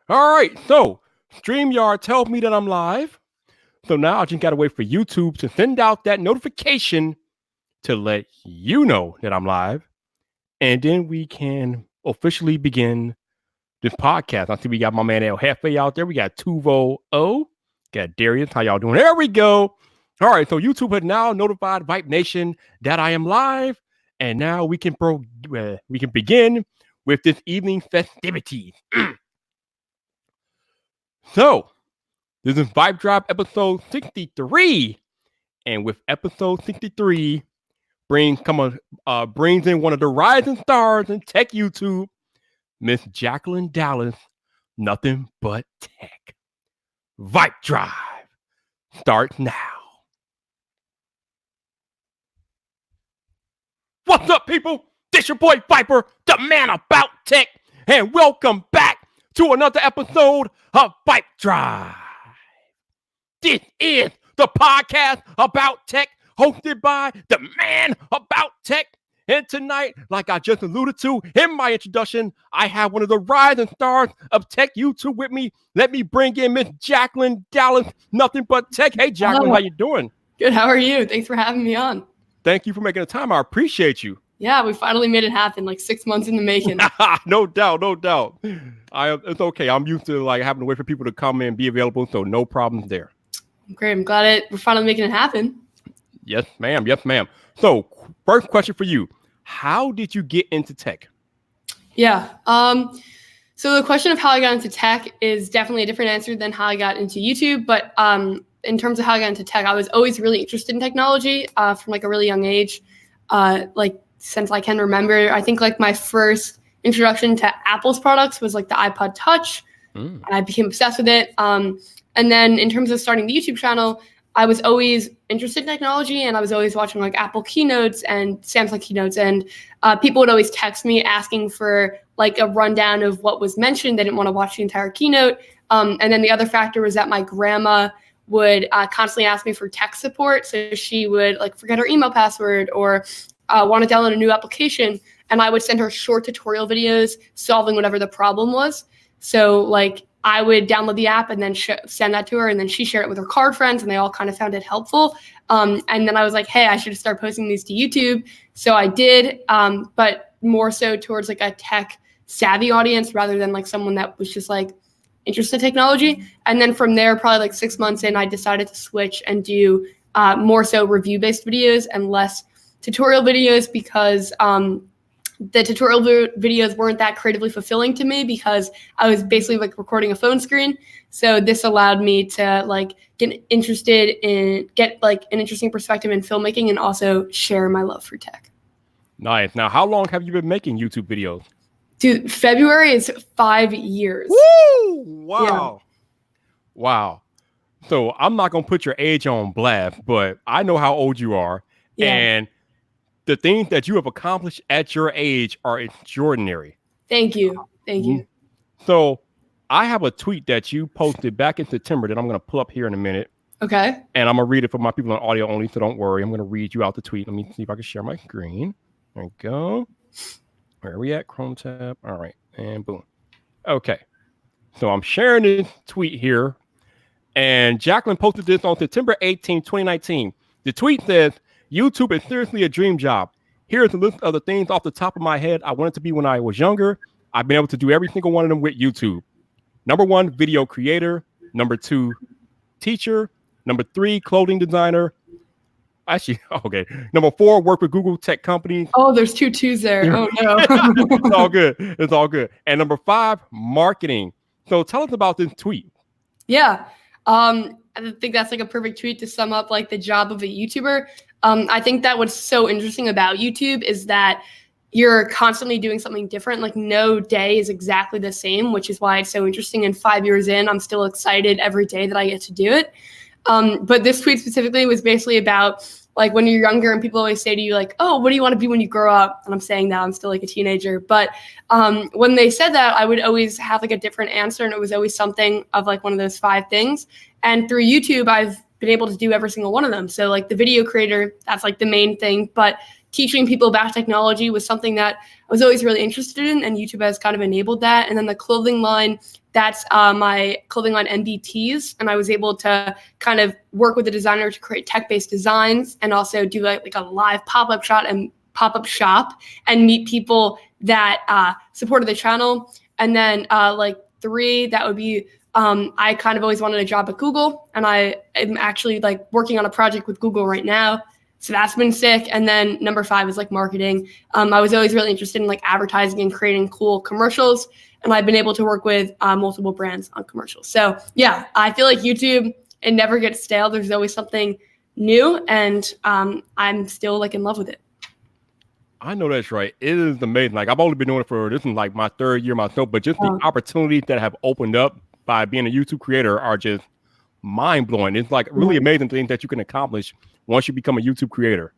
All right, so StreamYard tells me that I'm live. So now I just got to wait for YouTube to send out that notification to let you know that I'm live. And then we can officially begin this podcast. I see we got my man El Jefe out there. We got Tuvo O. Got Darius. How y'all doing? There we go. All right, so YouTube has now notified Vype Nation that I am live. And now we can begin with this evening's festivities. So, this is VypDrive episode 63. And with episode 63, brings in one of the rising stars in tech YouTube, Miss Jacqueline Dallas, Nothing But Tech. VypDrive starts now. What's up, people? This your boy Viper, the man about tech, and welcome back to another episode of VypDrive. This is the podcast about tech, hosted by the man about tech. And tonight, like I just alluded to in my introduction, I have one of the rising stars of tech YouTube with me. Let me bring in Miss Jacqueline Dallas, Nothing But Tech. Hey, Jacqueline, how you doing? Good. How are you? Thanks for having me on. Thank you for making the time. I appreciate you. Yeah, we finally made it happen, like 6 months in the making. No doubt. It's okay. I'm used to like having to wait for people to come in and be available, so no problems there. Great. I'm glad we're finally making it happen. Yes, ma'am. So, first question for you. How did you get into tech? Yeah. So the question of how I got into tech is definitely a different answer than how I got into YouTube. But in terms of how I got into tech, I was always really interested in technology from like a really young age. Like since I can remember, I think like my first introduction to Apple's products was like the iPod Touch. And I became obsessed with it. And then in terms of starting the YouTube channel, I was always interested in technology, and I was always watching like Apple keynotes and Samsung keynotes, and people would always text me asking for like a rundown of what was mentioned. They didn't want to watch the entire keynote. And then the other factor was that my grandma would constantly ask me for tech support. So she would like forget her email password or want to download a new application, and I would send her short tutorial videos solving whatever the problem was. So like I would download the app and then send that to her, and then she shared it with her card friends, and they all kind of found it helpful. And then I was like, hey, I should start posting these to YouTube. So I did, but more so towards like a tech savvy audience rather than like someone that was just like interested in technology. And then from there, probably like 6 months in, I decided to switch and do more so review-based videos and less tutorial videos, because the tutorial videos weren't that creatively fulfilling to me because I was basically like recording a phone screen. So this allowed me to like get an interesting perspective in filmmaking and also share my love for tech. Nice. Now, how long have you been making YouTube videos? Dude, February is 5 years. Woo! Wow. Yeah. Wow. So I'm not going to put your age on blast, but I know how old you are. Yeah. And the things that you have accomplished at your age are extraordinary. Thank you. So I have a tweet that you posted back in September that I'm going to pull up here in a minute. Okay. And I'm going to read it for my people on audio only, so don't worry. I'm going to read you out the tweet. Let me see if I can share my screen. There we go. Where are we at? Chrome tab. All right. And boom. Okay. So I'm sharing this tweet here. And Jacqueline posted this on September 18, 2019. The tweet says, YouTube is seriously a dream job. Here's a list of the things off the top of my head I wanted to be when I was younger. I've been able to do every single one of them with YouTube. Number 1, video creator. Number 2, teacher. Number 3, clothing designer. Actually, okay. Number 4, work with Google tech companies. Oh, there's 2 twos there. Oh, no. It's all good. And number 5, marketing. So tell us about this tweet. Yeah. I think that's like a perfect tweet to sum up like the job of a YouTuber. I think that what's so interesting about YouTube is that you're constantly doing something different. Like no day is exactly the same, which is why it's so interesting. And 5 years in, I'm still excited every day that I get to do it. But this tweet specifically was basically about like when you're younger and people always say to you like, oh, what do you want to be when you grow up? And I'm saying that I'm still like a teenager. But when they said that, I would always have like a different answer. And it was always something of like one of those 5 things. And through YouTube, I've been able to do every single one of them. So like the video creator, that's like the main thing. But teaching people about technology was something that I was always really interested in, and YouTube has kind of enabled that. And then the clothing line, that's my clothing line NBTs, and I was able to kind of work with a designer to create tech-based designs and also do like a live pop-up shop and meet people that supported the channel. And then like 3, that would be I kind of always wanted a job at Google, and I am actually like working on a project with Google right now. So that's been sick. And then number 5 is like marketing. I was always really interested in like advertising and creating cool commercials. And I've been able to work with multiple brands on commercials. So yeah, I feel like YouTube, it never gets stale. There's always something new, and I'm still like in love with it. I know that's right. It is amazing. Like I've only been doing it for, this is like my 3rd year myself, but just the opportunities that have opened up by being a YouTube creator are just mind blowing. It's like really amazing things that you can accomplish once you become a YouTube creator.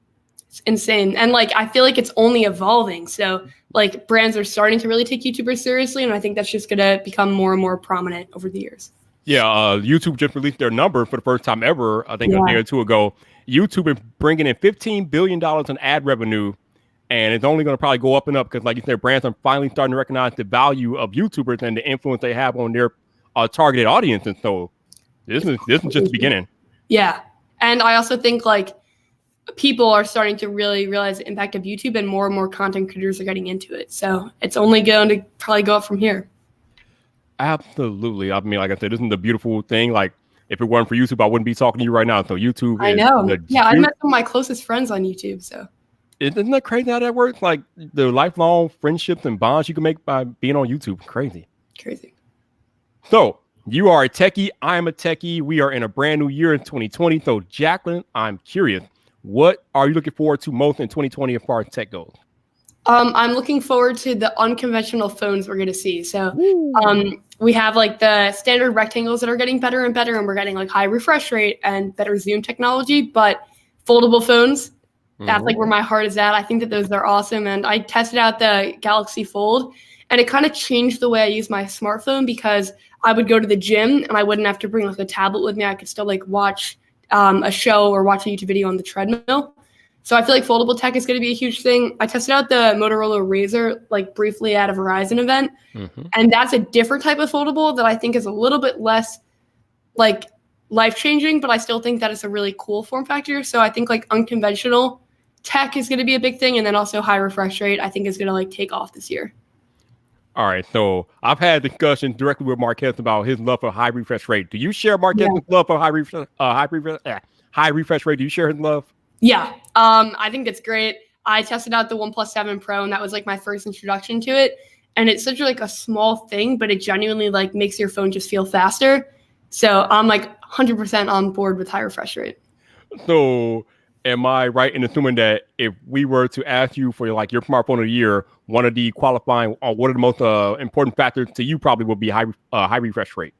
It's insane. And like, I feel like it's only evolving. So like brands are starting to really take YouTubers seriously. And I think that's just going to become more and more prominent over the years. Yeah. YouTube just released their number for the first time ever. I think a day or 2 ago. YouTube is bringing in $15 billion in ad revenue. And it's only going to probably go up and up because, like you said, brands are finally starting to recognize the value of YouTubers and the influence they have on their targeted audience. And so this is just the beginning. Yeah. And I also think like people are starting to really realize the impact of YouTube, and more content creators are getting into it. So it's only going to probably go up from here. Absolutely. I mean, like I said, isn't the beautiful thing? Like if it weren't for YouTube, I wouldn't be talking to you right now. So YouTube. I know. Yeah. I met some of my closest friends on YouTube. So. Isn't that crazy how that works? Like the lifelong friendships and bonds you can make by being on YouTube. Crazy. So you are a techie. I am a techie. We are in a brand new year in 2020. So Jacqueline, I'm curious, what are you looking forward to most in 2020 as far as tech goes? I'm looking forward to the unconventional phones we're going to see. So we have like the standard rectangles that are getting better and better, and we're getting like high refresh rate and better zoom technology, but foldable phones, that's like where my heart is at. I think that those are awesome. And I tested out the Galaxy Fold, and it kind of changed the way I use my smartphone, because I would go to the gym and I wouldn't have to bring like a tablet with me. I could still like watch a show or watch a YouTube video on the treadmill. So I feel like foldable tech is going to be a huge thing. I tested out the Motorola Razr like briefly at a Verizon event, and that's a different type of foldable that I think is a little bit less like life-changing, but I still think that it's a really cool form factor. So I think like unconventional tech is going to be a big thing, and then also high refresh rate I think is going to like take off this year. All right, so I've had discussions directly with Marquez about his love for high refresh rate. Do you share Marquez's love for high refresh rate? Do you share his love? Yeah, I think it's great. I tested out the OnePlus 7 Pro, and that was like my first introduction to it. And it's such like a small thing, but it genuinely like makes your phone just feel faster. So I'm like 100% on board with high refresh rate. So am I right in assuming that if we were to ask you for like your smartphone of the year, one of the qualifying, or one of the most important factors to you probably would be high refresh rate?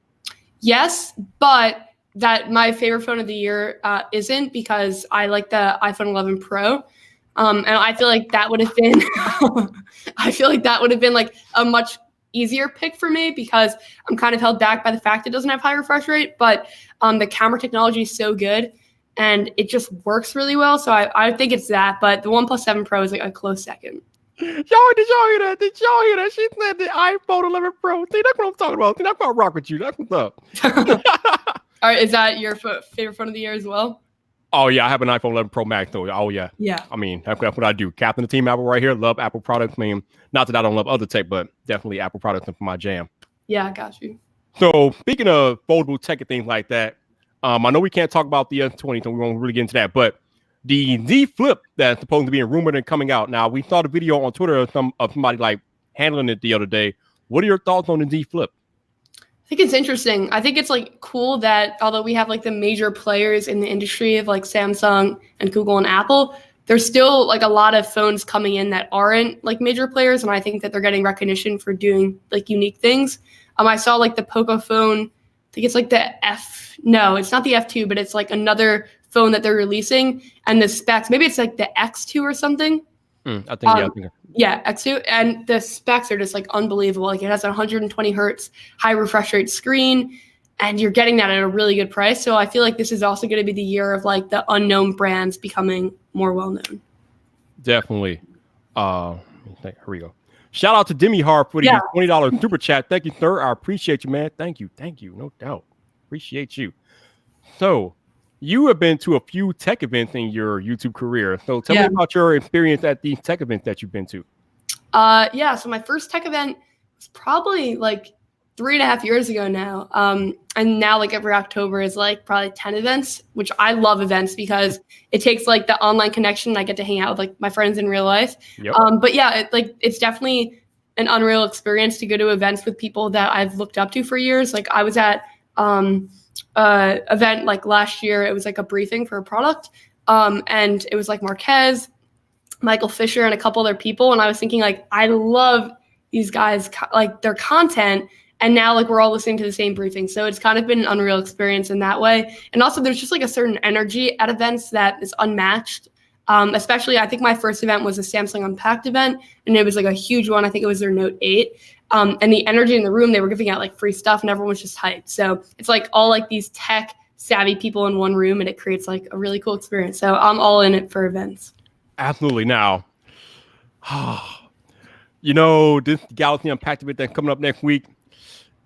Yes, but that my favorite phone of the year isn't, because I like the iPhone 11 Pro. And I feel like that would have been, like a much easier pick for me, because I'm kind of held back by the fact it doesn't have high refresh rate, but the camera technology is so good and it just works really well. So I think it's that, but the OnePlus 7 Pro is like a close second. Did y'all hear that? She said the iPhone 11 Pro. See, that's what I'm talking about. See, that's why I rock with you. That's what's up. All right, is that your favorite phone of the year as well? Oh, yeah, I have an iPhone 11 Pro Max, though. Oh, yeah. Yeah. I mean, that's what I do. Captain the team Apple right here. Love Apple products. I mean, not that I don't love other tech, but definitely Apple products are my jam. Yeah, I got you. So, speaking of foldable tech and things like that, I know we can't talk about the S20, so we won't really get into that, but the DFlip that's supposed to be rumored and coming out. Now, we saw the video on Twitter of somebody like handling it the other day. What are your thoughts on the DFlip? I think it's interesting. I think it's like cool that although we have like the major players in the industry of like Samsung and Google and Apple, there's still like a lot of phones coming in that aren't like major players. And I think that they're getting recognition for doing like unique things. I saw like the Poco phone. I think it's like no, it's not the F2, but it's like another phone that they're releasing, and the specs, maybe it's like the X2 or something. I think, yeah, X2, and the specs are just like unbelievable. Like it has a 120 hertz high refresh rate screen, and you're getting that at a really good price. So I feel like this is also going to be the year of like the unknown brands becoming more well known. Definitely. Here we go. Shout out to Demi Harp for the $20 super chat. Thank you, sir. I appreciate you, man. Thank you. No doubt. Appreciate you. So you have been to a few tech events in your YouTube career. So tell me about your experience at these tech events that you've been to. So my first tech event was probably like 3.5 years ago now. And now like every October is like probably 10 events, which I love events because it takes like the online connection. I get to hang out with like my friends in real life. Yep. But yeah, it's definitely an unreal experience to go to events with people that I've looked up to for years. Like I was at event like last year. It was like a briefing for a product. And it was like Marquez, Michael Fisher, and a couple other people. And I was thinking like, I love these guys, like their content. And now like we're all listening to the same briefing. So it's kind of been an unreal experience in that way. And also there's just like a certain energy at events that is unmatched. Especially I think my first event was a Samsung Unpacked event, and it was like a huge one. I think it was their Note 8. And the energy in the room, they were giving out like free stuff and everyone was just hyped. So it's like all like these tech savvy people in one room, and it creates like a really cool experience. So I'm all in it for events. Absolutely. Now, you know, this Galaxy Unpacked event that's coming up next week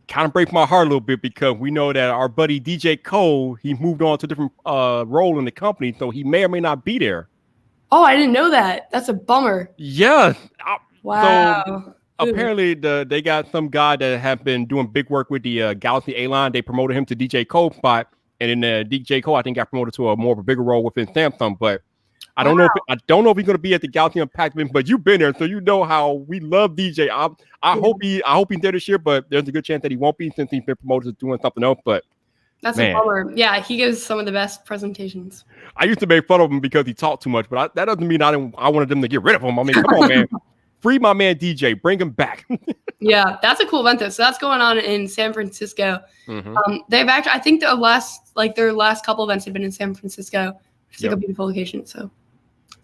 kind of breaks my heart a little bit because we know that our buddy DJ Cole, he moved on to a different role in the company, so he may or may not be there. Oh, I didn't know that. That's a bummer. Yeah. Wow. So apparently they got some guy that have been doing big work with the Galaxy A line. They promoted him to DJ Cole spot, and then DJ Cole I think got promoted to a more of a bigger role within Samsung. But I don't know if he's going to be at the Galaxy Unpacked event, but you've been there, so you know how we love DJ. I hope he's there this year, but there's a good chance that he won't be since he's been promoted to doing something else. But that's a bummer. Yeah, he gives some of the best presentations. I used to make fun of him because he talked too much, but that doesn't mean I wanted them to get rid of him. I mean, come on, man. Free my man DJ. Bring him back. Yeah, that's a cool event though. So that's going on in San Francisco. Mm-hmm. They've actually, I think their last couple events have been in San Francisco, which is like a beautiful location. So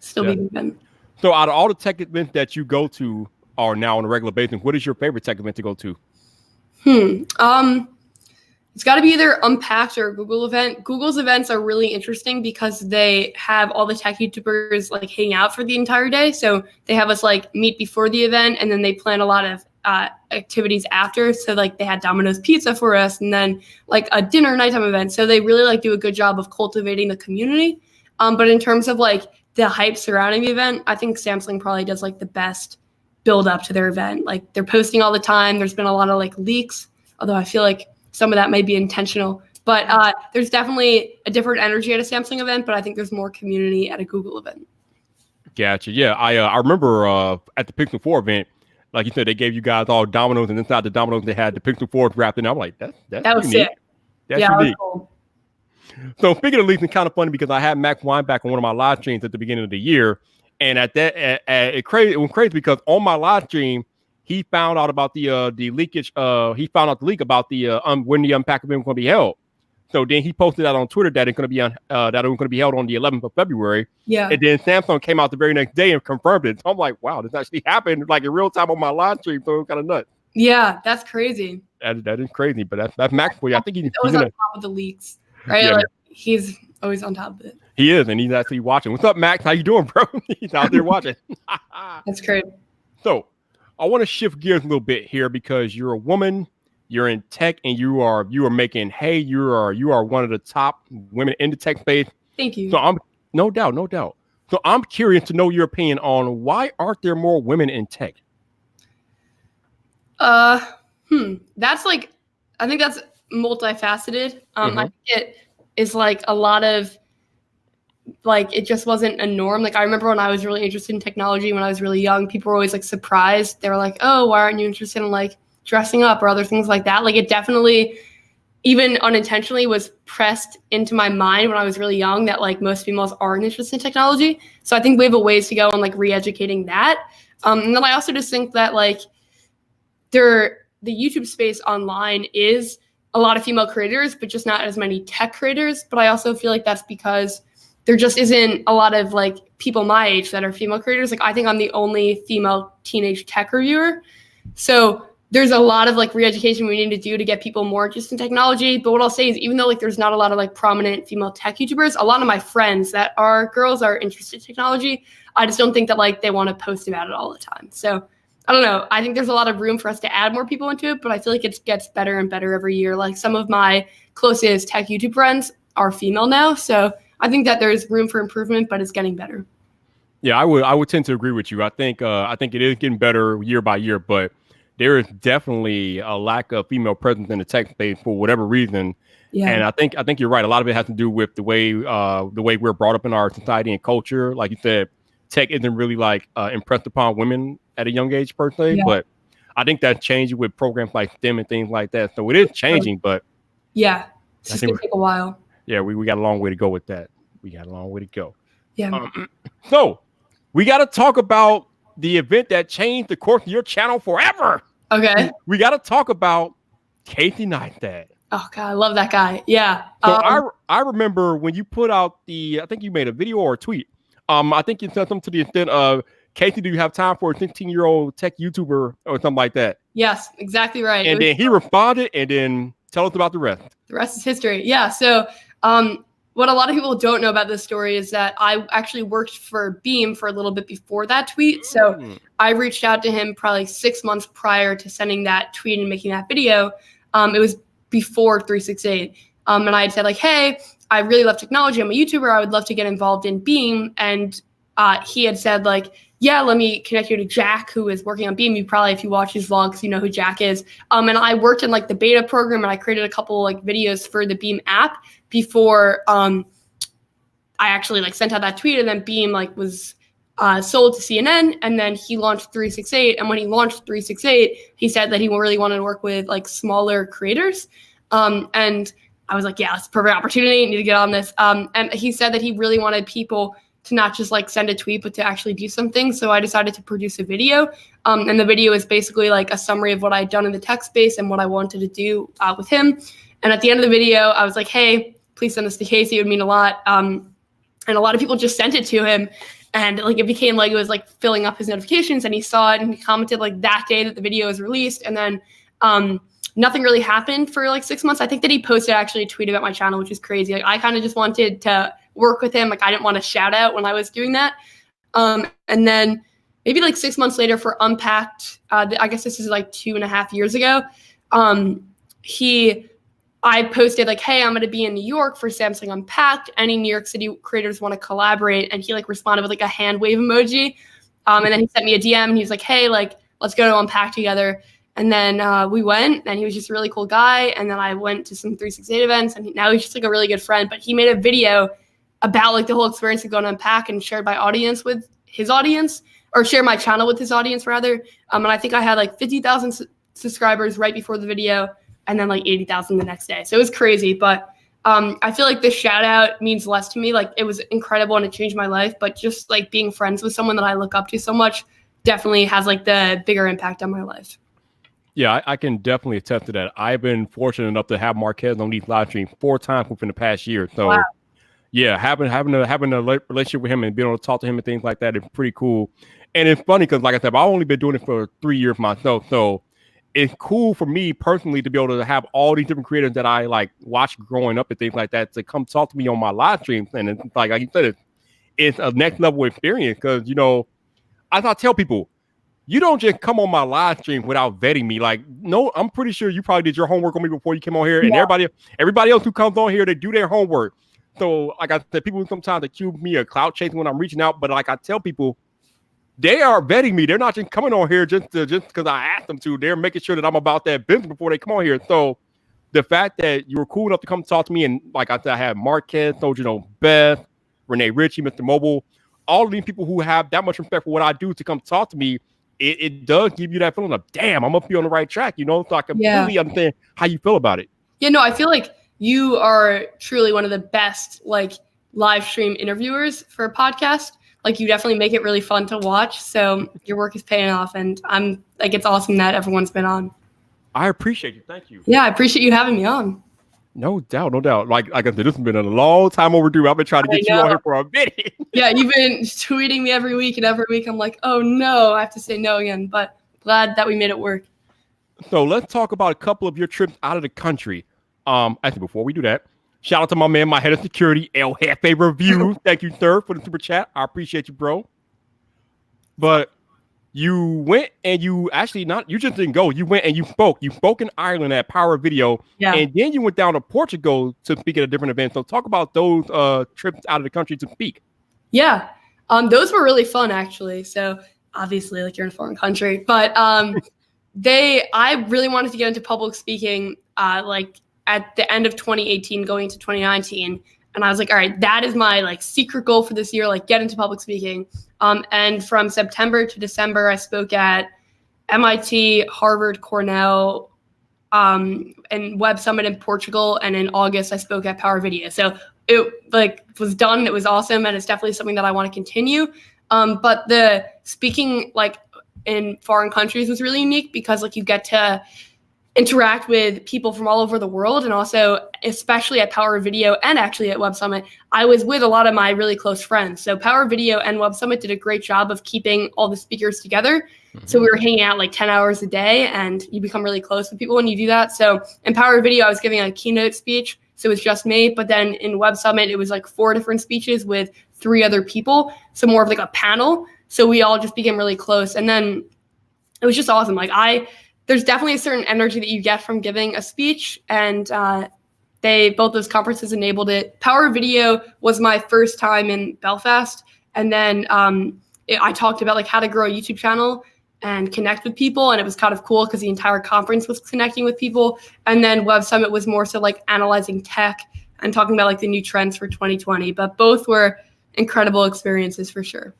still be good event. So out of all the tech events that you go to or now on a regular basis, what is your favorite tech event to go to? It's got to be either Unpacked or a Google event. Google's events are really interesting because they have all the tech YouTubers like hang out for the entire day. So they have us like meet before the event, and then they plan a lot of activities after. So like they had Domino's Pizza for us, and then like a dinner nighttime event. So they really like do a good job of cultivating the community. But in terms of like the hype surrounding the event, I think Samsung probably does like the best build up to their event. Like they're posting all the time. There's been a lot of like leaks, although I feel like some of that may be intentional, but there's definitely a different energy at a Samsung event, but I think there's more community at a Google event. Gotcha. Yeah, I remember at the Pixel 4 event, like you said, they gave you guys all dominoes, and inside the dominoes they had the Pixel 4 wrapped in. I'm like, that was unique. Sick. That's unique. Cool. So speaking of leaks, it's kind of funny because I had Max Weinback on one of my live streams at the beginning of the year, and at that it was crazy because on my live stream, he found out about the leakage. He found out the leak about the when the Unpacked event was going to be held. So then he posted that on Twitter that it's going to be that it was going to be held on the 11th of February. Yeah. And then Samsung came out the very next day and confirmed it. So I'm like, wow, this actually happened like in real time on my live stream. So it was kind of nuts. Yeah, that's crazy. That is crazy, but that's Max for you. I think he's always on top of the leaks, right? Yeah, like he's always on top of it. He is, and he's actually watching. What's up, Max? How you doing, bro? He's out there watching. That's great. So I want to shift gears a little bit here because you're a woman, you're in tech, and you are making hay. You are one of the top women in the tech space. Thank you. So I'm no doubt. So I'm curious to know your opinion on why aren't there more women in tech? That's like, I think that's multifaceted. I think it is like a lot of like, it just wasn't a norm. Like I remember when I was really interested in technology, when I was really young, people were always like surprised. They were like, oh, why aren't you interested in like dressing up or other things like that? Like it definitely, even unintentionally, was pressed into my mind when I was really young that like most females aren't interested in technology. So I think we have a ways to go on like re-educating that. And then I also just think that like the YouTube space online is a lot of female creators, but just not as many tech creators. But I also feel like that's because there just isn't a lot of like people my age that are female creators. Like I think I'm the only female teenage tech reviewer. So there's a lot of like re-education we need to do to get people more interested in technology. But what I'll say is, even though like there's not a lot of like prominent female tech YouTubers, a lot of my friends that are girls are interested in technology. I just don't think that like they want to post about it all the time. So I don't know. I think there's a lot of room for us to add more people into it, but I feel like it gets better and better every year. Like some of my closest tech YouTube friends are female now. So I think that there's room for improvement, but it's getting better. Yeah, I would tend to agree with you. I think it is getting better year by year, but there is definitely a lack of female presence in the tech space for whatever reason. Yeah. And I think you're right. A lot of it has to do with the way we're brought up in our society and culture. Like you said, tech isn't really like impressed upon women at a young age per se. Yeah. But I think that's changing with programs like STEM and things like that. So it is changing, but yeah, it's just gonna take a while. Yeah, we got a long way to go with that. We got a long way to go. Yeah. So we got to talk about the event that changed the course of your channel forever. Okay. We got to talk about Casey Neistat. Oh God, I love that guy. Yeah. So I remember when you put out I think you made a video or a tweet. I think you said something to the extent of, Casey, do you have time for a 16-year-old tech YouTuber or something like that? Yes, exactly right. And then he responded, and then tell us about the rest. The rest is history. Yeah. So what a lot of people don't know about this story is that I actually worked for Beam for a little bit before that tweet. So I reached out to him probably 6 months prior to sending that tweet and making that video. It was before 368. And I had said like, hey, I really love technology. I'm a YouTuber. I would love to get involved in Beam. And he had said like, yeah, let me connect you to Jack, who is working on Beam. You probably, if you watch his vlogs, you know who Jack is. And I worked in like the beta program, and I created a couple like videos for the Beam app before I actually like sent out that tweet. And then Beam like was sold to CNN, and then he launched 368. And when he launched 368, he said that he really wanted to work with like smaller creators. And I was like, yeah, it's a perfect opportunity. I need to get on this. And he said that he really wanted people to not just like send a tweet, but to actually do something. So I decided to produce a video. And the video is basically like a summary of what I'd done in the tech space and what I wanted to do with him. And at the end of the video, I was like, hey, please send this to Casey. It would mean a lot. And a lot of people just sent it to him. And like it became like it was like filling up his notifications, and he saw it and he commented like that day that the video was released. And then nothing really happened for like 6 months. I think that he posted actually a tweet about my channel, which is crazy. Like I kind of just wanted to work with him. Like I didn't want to shout out when I was doing that. And then maybe like 6 months later for Unpacked, I guess this is like 2.5 years ago. I posted like, hey, I'm going to be in New York for Samsung Unpacked. Any New York City creators want to collaborate? And he like responded with like a hand wave emoji. And then he sent me a DM and he was like, hey, like, let's go to Unpacked together. And then we went, and he was just a really cool guy. And then I went to some 368 events, and now he's just like a really good friend. But he made a video about like the whole experience of going to Unpack and shared my audience with his audience, or share my channel with his audience rather. And I think I had like 50,000 subscribers right before the video, and then like 80,000 the next day. So it was crazy. But I feel like this shout out means less to me. Like it was incredible and it changed my life, but just like being friends with someone that I look up to so much definitely has like the bigger impact on my life. Yeah, I can definitely attest to that. I've been fortunate enough to have Marquez on these live streams 4 times within the past year. So wow. Yeah, having a relationship with him and being able to talk to him and things like that is pretty cool. And it's funny because, like I said, I've only been doing it for 3 years myself. So it's cool for me personally to be able to have all these different creators that I like watch growing up and things like that to come talk to me on my live streams. And it's like you said, it's a next level experience because, you know, as I tell people, you don't just come on my live stream without vetting me. Like, no, I'm pretty sure you probably did your homework on me before you came on here. Yeah. And everybody else who comes on here, they do their homework. So, like I said, people sometimes accuse me of clout chasing when I'm reaching out. But like I tell people, they are vetting me. They're not just coming on here just because I asked them to. They're making sure that I'm about that business before they come on here. So the fact that you were cool enough to come talk to me, and like I said, I had Marquez, Beth, Renee Ritchie, Mr. Mobile, all of these people who have that much respect for what I do to come talk to me. It does give you that feeling of, damn, I'm up here on the right track, you know? So I completely understand how you feel about it. Yeah, no, I feel like you are truly one of the best like live stream interviewers for a podcast. Like you definitely make it really fun to watch. So your work is paying off, and I'm like, it's awesome that everyone's been on. I appreciate you. Thank you. Yeah, I appreciate you having me on. No doubt, no doubt. Like I said, this has been a long time overdue. I've been trying to get you on here for a minute. Yeah, you've been tweeting me every week, and every week I'm like, oh no, I have to say no again. But glad that we made it work. So let's talk about a couple of your trips out of the country. Actually, before we do that, shout out to my man, my head of security, El Jefe Review. Thank you, sir, for the super chat. I appreciate you, bro. But you went and you actually you just didn't go. You went and you spoke. You spoke in Ireland at Power Video. Yeah. And then you went down to Portugal to speak at a different event. So talk about those trips out of the country to speak. Yeah. Those were really fun, actually. So obviously, like, you're in a foreign country, but I really wanted to get into public speaking, like at the end of 2018, going into 2019. And I was like, all right, that is my like secret goal for this year, like get into public speaking. And from September to December, I spoke at MIT, Harvard, Cornell, and Web Summit in Portugal. And in August, I spoke at Power Video. So it like was done. It was awesome. And it's definitely something that I want to continue. But the speaking like in foreign countries was really unique because like you get to interact with people from all over the world. And also, especially at Power Video and actually at Web Summit, I was with a lot of my really close friends. So Power Video and Web Summit did a great job of keeping all the speakers together. Mm-hmm. So we were hanging out like 10 hours a day, and you become really close with people when you do that. So in Power Video, I was giving a keynote speech. So it was just me. But then in Web Summit, it was like 4 different speeches with 3 other people. So more of like a panel. So we all just became really close. And then it was just awesome. Like there's definitely a certain energy that you get from giving a speech, and both those conferences enabled it. Power Video was my first time in Belfast, and then I talked about like how to grow a YouTube channel and connect with people, and it was kind of cool because the entire conference was connecting with people. And then Web Summit was more so like analyzing tech and talking about like the new trends for 2020. But both were incredible experiences for sure.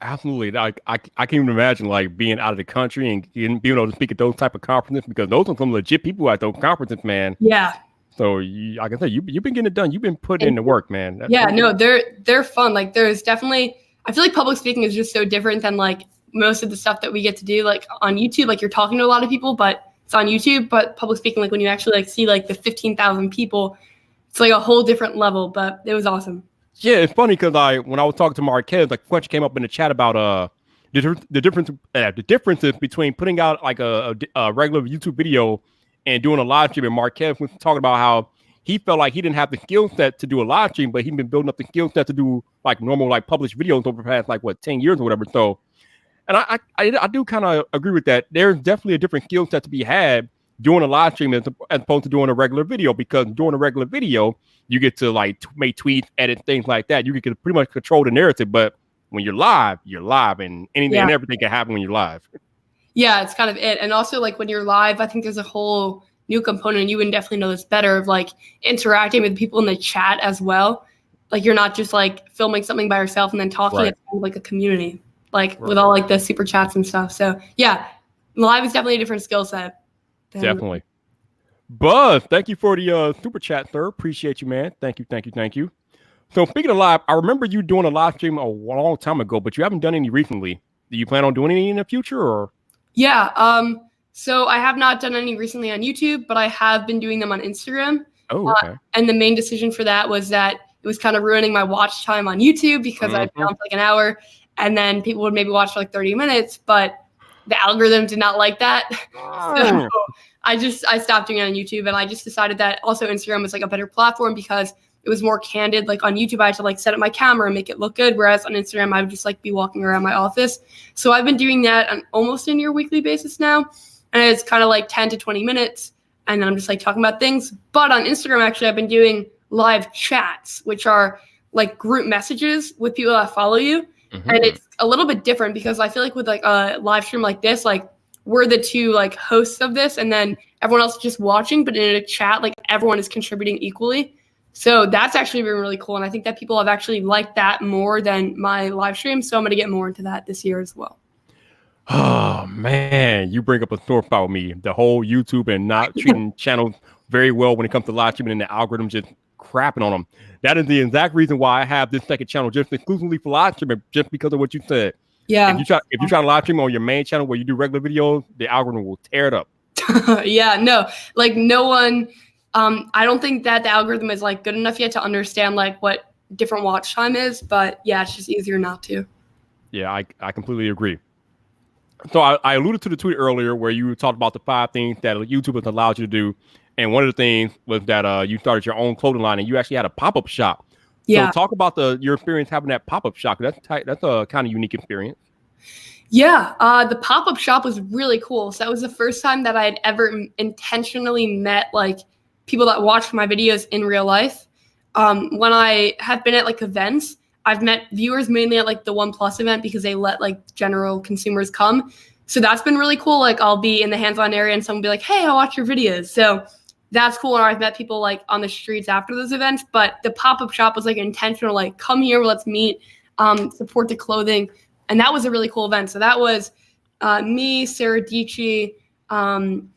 Absolutely. I can't even imagine like being out of the country and being able to speak at those type of conferences, because those are some legit people at those conferences, man. Yeah. So like I said, you've been getting it done. You've been putting in the work, man. They're fun. Like there's definitely, I feel like public speaking is just so different than like most of the stuff that we get to do like on YouTube. Like you're talking to a lot of people, but it's on YouTube. But public speaking, like when you actually like see like the 15,000 people, it's like a whole different level. But it was awesome. Yeah, it's funny because when I was talking to Marquez, like question came up in the chat about the differences between putting out like a regular YouTube video and doing a live stream. And Marquez was talking about how he felt like he didn't have the skill set to do a live stream, but he'd been building up the skill set to do like normal like published videos over the past like 10 years or whatever. So, and I do kind of agree with that. There's definitely a different skill set to be had doing a live stream as opposed to doing a regular video, because doing a regular video, you get to like make tweets, edit things like that. You can pretty much control the narrative. But when you're live, and anything and everything can happen when you're live. Yeah, it's kind of it. And also like when you're live, I think there's a whole new component. You would definitely know this better of like interacting with people in the chat as well. Like you're not just like filming something by yourself and then talking. Right. It's kind of like a community, like with all like the super chats and stuff. So yeah, live is definitely a different skill set. Definitely. Buzz, thank you for the super chat, sir. Appreciate you, man. Thank you. So speaking of live, I remember you doing a live stream a long time ago, but you haven't done any recently. Do you plan on doing any in the future, or? Yeah. So I have not done any recently on YouTube, but I have been doing them on Instagram. Oh, okay. And the main decision for that was that it was kind of ruining my watch time on YouTube because I'd been on for like an hour, and then people would maybe watch for like 30 minutes, but the algorithm did not like that. So I stopped doing it on YouTube, and I just decided that also Instagram was like a better platform because it was more candid. Like on YouTube, I had to like set up my camera and make it look good. Whereas on Instagram, I would just like be walking around my office. So I've been doing that on almost a near weekly basis now. And it's kind of like 10 to 20 minutes. And then I'm just like talking about things. But on Instagram, actually, I've been doing live chats, which are like group messages with people that follow you. Mm-hmm. And it's a little bit different because I feel like with like a live stream like this, like we're the two like hosts of this, and then everyone else is just watching. But in a chat, like everyone is contributing equally. So that's actually been really cool. And I think that people have actually liked that more than my live stream. So I'm going to get more into that this year as well. Oh, man, you bring up a sore spot with me. The whole YouTube and not treating channels very well when it comes to live streaming, and the algorithm just crapping on them. That is the exact reason why I have this second channel just exclusively for live streaming, just because of what you said. Yeah. If you try to live stream on your main channel where you do regular videos, the algorithm will tear it up. Yeah, no, like no one, I don't think that the algorithm is like good enough yet to understand like what different watch time is, but yeah, it's just easier not to. Yeah, I completely agree. So I alluded to the tweet earlier where you talked about the 5 things that YouTube has allowed you to do. And one of the things was that you started your own clothing line and you actually had a pop-up shop. Yeah. So talk about your experience having that pop-up shop. That's a kind of unique experience. Yeah, the pop-up shop was really cool. So that was the first time that I had ever intentionally met like people that watched my videos in real life. When I have been at like events, I've met viewers mainly at like the OnePlus event because they let like general consumers come. So that's been really cool. Like I'll be in the hands-on area and someone will be like, hey, I watch your videos. So that's cool. And I've met people like on the streets after those events. But the pop-up shop was like intentional, like come here, let's meet, support the clothing. And that was a really cool event. So that was me, Sarah Dici, and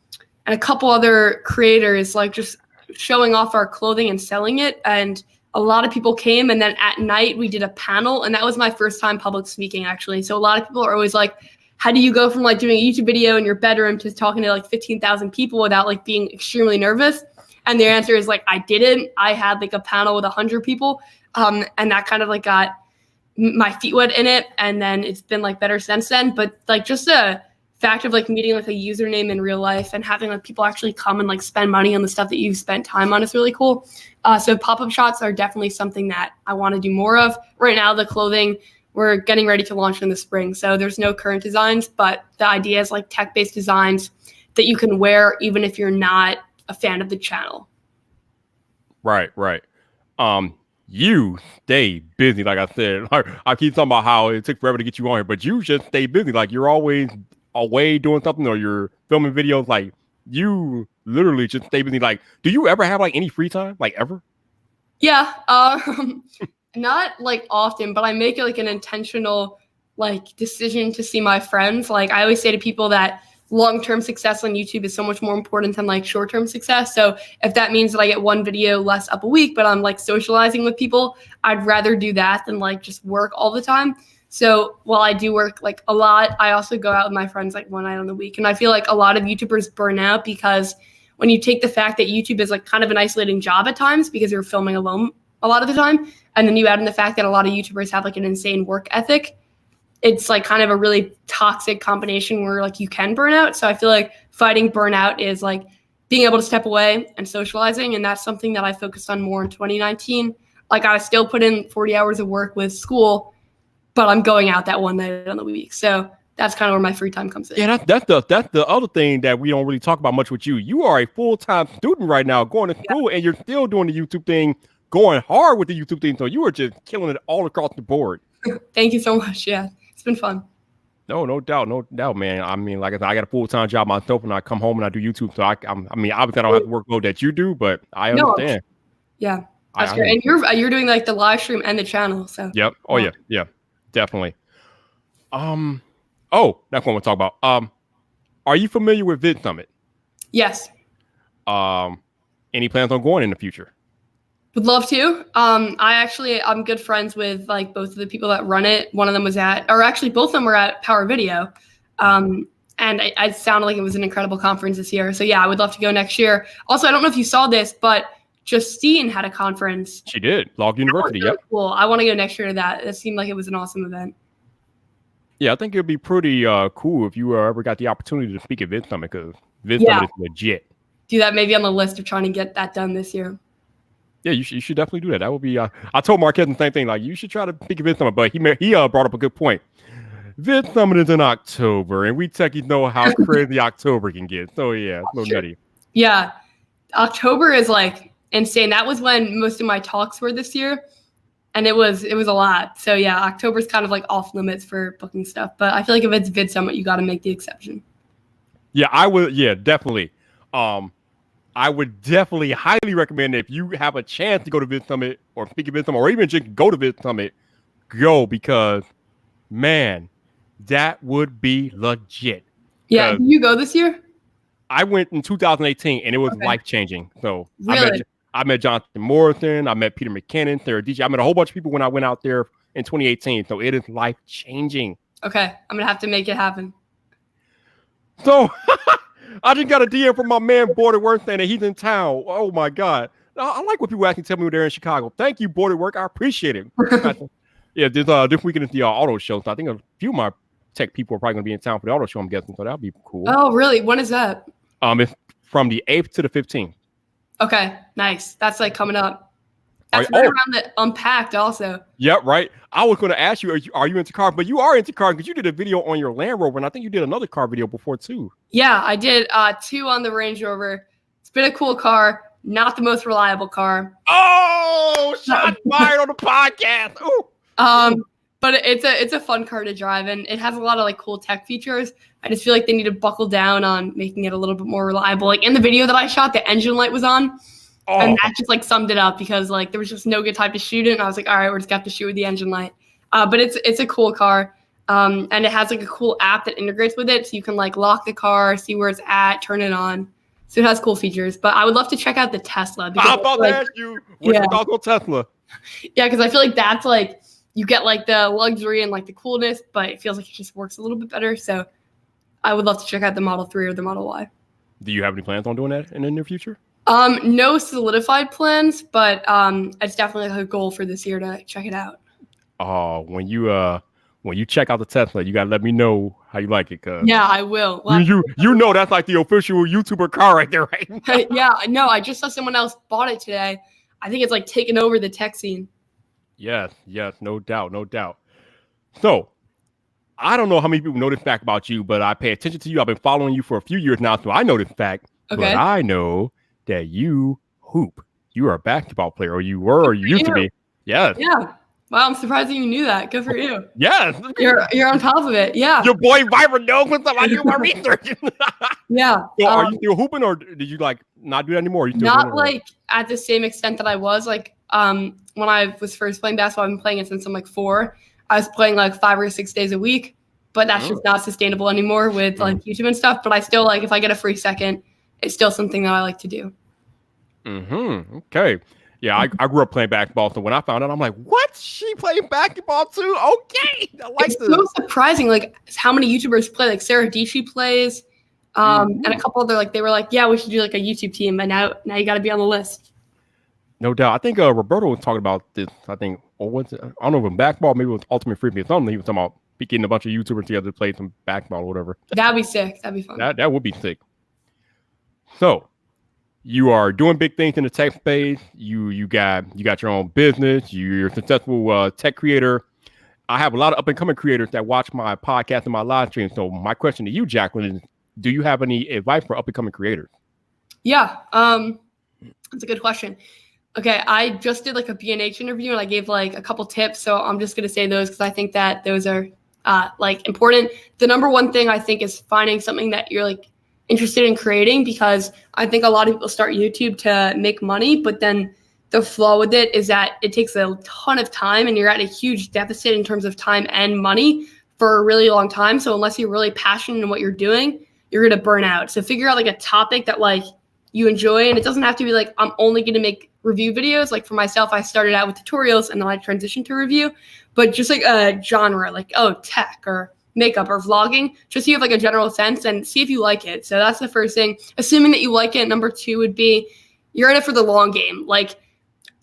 a couple other creators like just showing off our clothing and selling it. And a lot of people came. And then at night we did a panel. And that was my first time public speaking, actually. So a lot of people are always like, how do you go from like doing a YouTube video in your bedroom to talking to like 15,000 people without like being extremely nervous? And the answer is like, I didn't. I had like a panel with 100 people. And that kind of like got my feet wet in it. And then it's been like better since then. But like just the fact of like meeting like a username in real life and having like people actually come and like spend money on the stuff that you've spent time on is really cool. So pop-up shops are definitely something that I want to do more of. Right now, the clothing, we're getting ready to launch in the spring. So there's no current designs, but the idea is like tech-based designs that you can wear even if you're not a fan of the channel. Right. You stay busy, like I said. I keep talking about how it took forever to get you on here, but you just stay busy. Like you're always away doing something or you're filming videos. Like you literally just stay busy. Like, do you ever have like any free time? Like ever? Yeah. Not like often, but I make it like an intentional like decision to see my friends. Like I always say to people that long-term success on YouTube is so much more important than like short-term success. So if that means that I get one video less up a week, but I'm like socializing with people, I'd rather do that than like just work all the time. So while I do work like a lot, I also go out with my friends like one night on the week. And I feel like a lot of YouTubers burn out because when you take the fact that YouTube is like kind of an isolating job at times because you're filming alone a lot of the time, and then you add in the fact that a lot of YouTubers have like an insane work ethic, it's like kind of a really toxic combination where like you can burn out. So I feel like fighting burnout is like being able to step away and socializing. And that's something that I focused on more in 2019. Like I still put in 40 hours of work with school, but I'm going out that one night on the week. So that's kind of where my free time comes in. Yeah, that's the other thing that we don't really talk about much with you. You are a full-time student right now going to school and you're still doing the YouTube thing, going hard with the YouTube thing. So you are just killing it all across the board. Thank you so much. Yeah. It's been fun. No doubt, man. I mean, like I said, I got a full-time job myself, and I come home and I do YouTube. So I mean, obviously I don't have the workload that you do, but I understand. Yeah, that's great. And you're doing like the live stream and the channel. So yep. Oh yeah, definitely. Oh, that's what we'll talk about. Are you familiar with VidSummit? Yes. Any plans on going in the future? Would love to. I'm good friends with like both of the people that run it. One of them was both of them were at Power Video. And it sounded like it was an incredible conference this year. So yeah, I would love to go next year. Also, I don't know if you saw this, but Justine had a conference. She did. Log University. Really yep. Cool. I want to go next year to that. It seemed like it was an awesome event. Yeah, I think it'd be pretty cool if you ever got the opportunity to speak at VidSummit because VidSummit is legit. Do that maybe on the list of trying to get that done this year. Yeah, you should definitely do that. That would be. I told Marquez the same thing. Like, you should try to pick a VidSummit, but he brought up a good point. VidSummit is in October, and we techies know how crazy October can get. So yeah, it's a little nutty. Yeah, October is like insane. That was when most of my talks were this year, and it was a lot. So yeah, October is kind of like off limits for booking stuff. But I feel like if it's VidSummit, you got to make the exception. Yeah, I would. Yeah, definitely. I would definitely highly recommend that if you have a chance to go to VidSummit or speak at VidSummit or even just go to VidSummit, go because, man, that would be legit. Yeah, did you go this year? I went in 2018 and it was life-changing. So really? I met Jonathan Morrison, I met Peter McKinnon, Sarah Dici. I met a whole bunch of people when I went out there in 2018. So it is life-changing. Okay, I'm going to have to make it happen. So... I just got a DM from my man Boarded Work saying that he's in town. Oh my God. I like when people actually tell me when they're in Chicago. Thank you, Boarded Work. I appreciate it. Yeah, this weekend is the auto show. So I think a few of my tech people are probably going to be in town for the auto show, I'm guessing. So that'll be cool. Oh, really? When is that? It's from the 8th to the 15th. Okay, nice. That's like coming up. That's right around the Unpacked also. Yep, right. I was going to ask you, are you into cars? But you are into cars because you did a video on your Land Rover, and I think you did another car video before too. Yeah, I did 2 on the Range Rover. It's been a cool car. Not the most reliable car. Oh, shot fired on the podcast. Ooh. But it's a fun car to drive, and it has a lot of like cool tech features. I just feel like they need to buckle down on making it a little bit more reliable. Like in the video that I shot, the engine light was on. Oh. And that just like summed it up because like there was just no good time to shoot it. And I was like, all right, we're just gonna have to shoot with the engine light. But it's a cool car. And it has like a cool app that integrates with it. So you can like lock the car, see where it's at, turn it on. So it has cool features. But I would love to check out the Tesla. I'm about to ask you, what's your thoughts on Tesla? Yeah, because I feel like that's like you get like the luxury and like the coolness, but it feels like it just works a little bit better. So I would love to check out the Model 3 or the Model Y. Do you have any plans on doing that in the near future? No solidified plans, but it's definitely like a goal for this year to check it out. Oh, when you check out the Tesla, you gotta let me know how you like it. Yeah, I will. Well, you know that's like the official YouTuber car right there, right? Yeah, no, I just saw someone else bought it today. I think it's like taking over the tech scene. Yes, no doubt. So, I don't know how many people know this fact about you, but I pay attention to you. I've been following you for a few years now, so I know this fact. Okay. But I know that you hoop. You are a basketball player, or you were, or you used to be. Yes. Yeah. Wow, I'm surprised that you knew that. Good for you. Yes. You're on top of it. Yeah. Your boy Viper knows what's up. I do my research. Yeah. So are you still hooping, or did you like not do that anymore? Not like at the same extent that I was. Like when I was first playing basketball, I've been playing it since I'm like 4. I was playing like 5 or 6 days a week, but that's just not sustainable anymore with like YouTube and stuff. But I still like if I get a free second, it's still something that I like to do. Okay. Yeah, I grew up playing basketball, so when I found out, I'm like, "What? She playing basketball too? Okay, I like this." It's so surprising, like how many YouTubers play. Like Sarah Dici plays, and a couple other like they were like, "Yeah, we should do like a YouTube team." And now you got to be on the list. No doubt. I think Roberto was talking about this. I think, or was it, I don't know if it was basketball, maybe it was Ultimate Frisbee or something. He was talking about getting a bunch of YouTubers together to play some basketball or whatever. That'd be sick. That'd be fun. That would be sick. So. You are doing big things in the tech space. You got your own business. You're a successful tech creator. I have a lot of up and coming creators that watch my podcast and my live stream. So my question to you, Jacqueline, is: do you have any advice for up and coming creators? Yeah, that's a good question. Okay, I just did like a B&H interview and I gave like a couple tips. So I'm just gonna say those because I think that those are like important. The number one thing I think is finding something that you're like interested in creating, because I think a lot of people start YouTube to make money, but then the flaw with it is that it takes a ton of time and you're at a huge deficit in terms of time and money for a really long time. So unless you're really passionate in what you're doing, you're going to burn out. So figure out like a topic that like you enjoy, and it doesn't have to be like, I'm only going to make review videos. Like for myself, I started out with tutorials and then I transitioned to review, but just like a genre, like, tech or makeup or vlogging, just so you have like a general sense and see if you like it. So that's the first thing, assuming that you like it. Number 2 would be you're in it for the long game. Like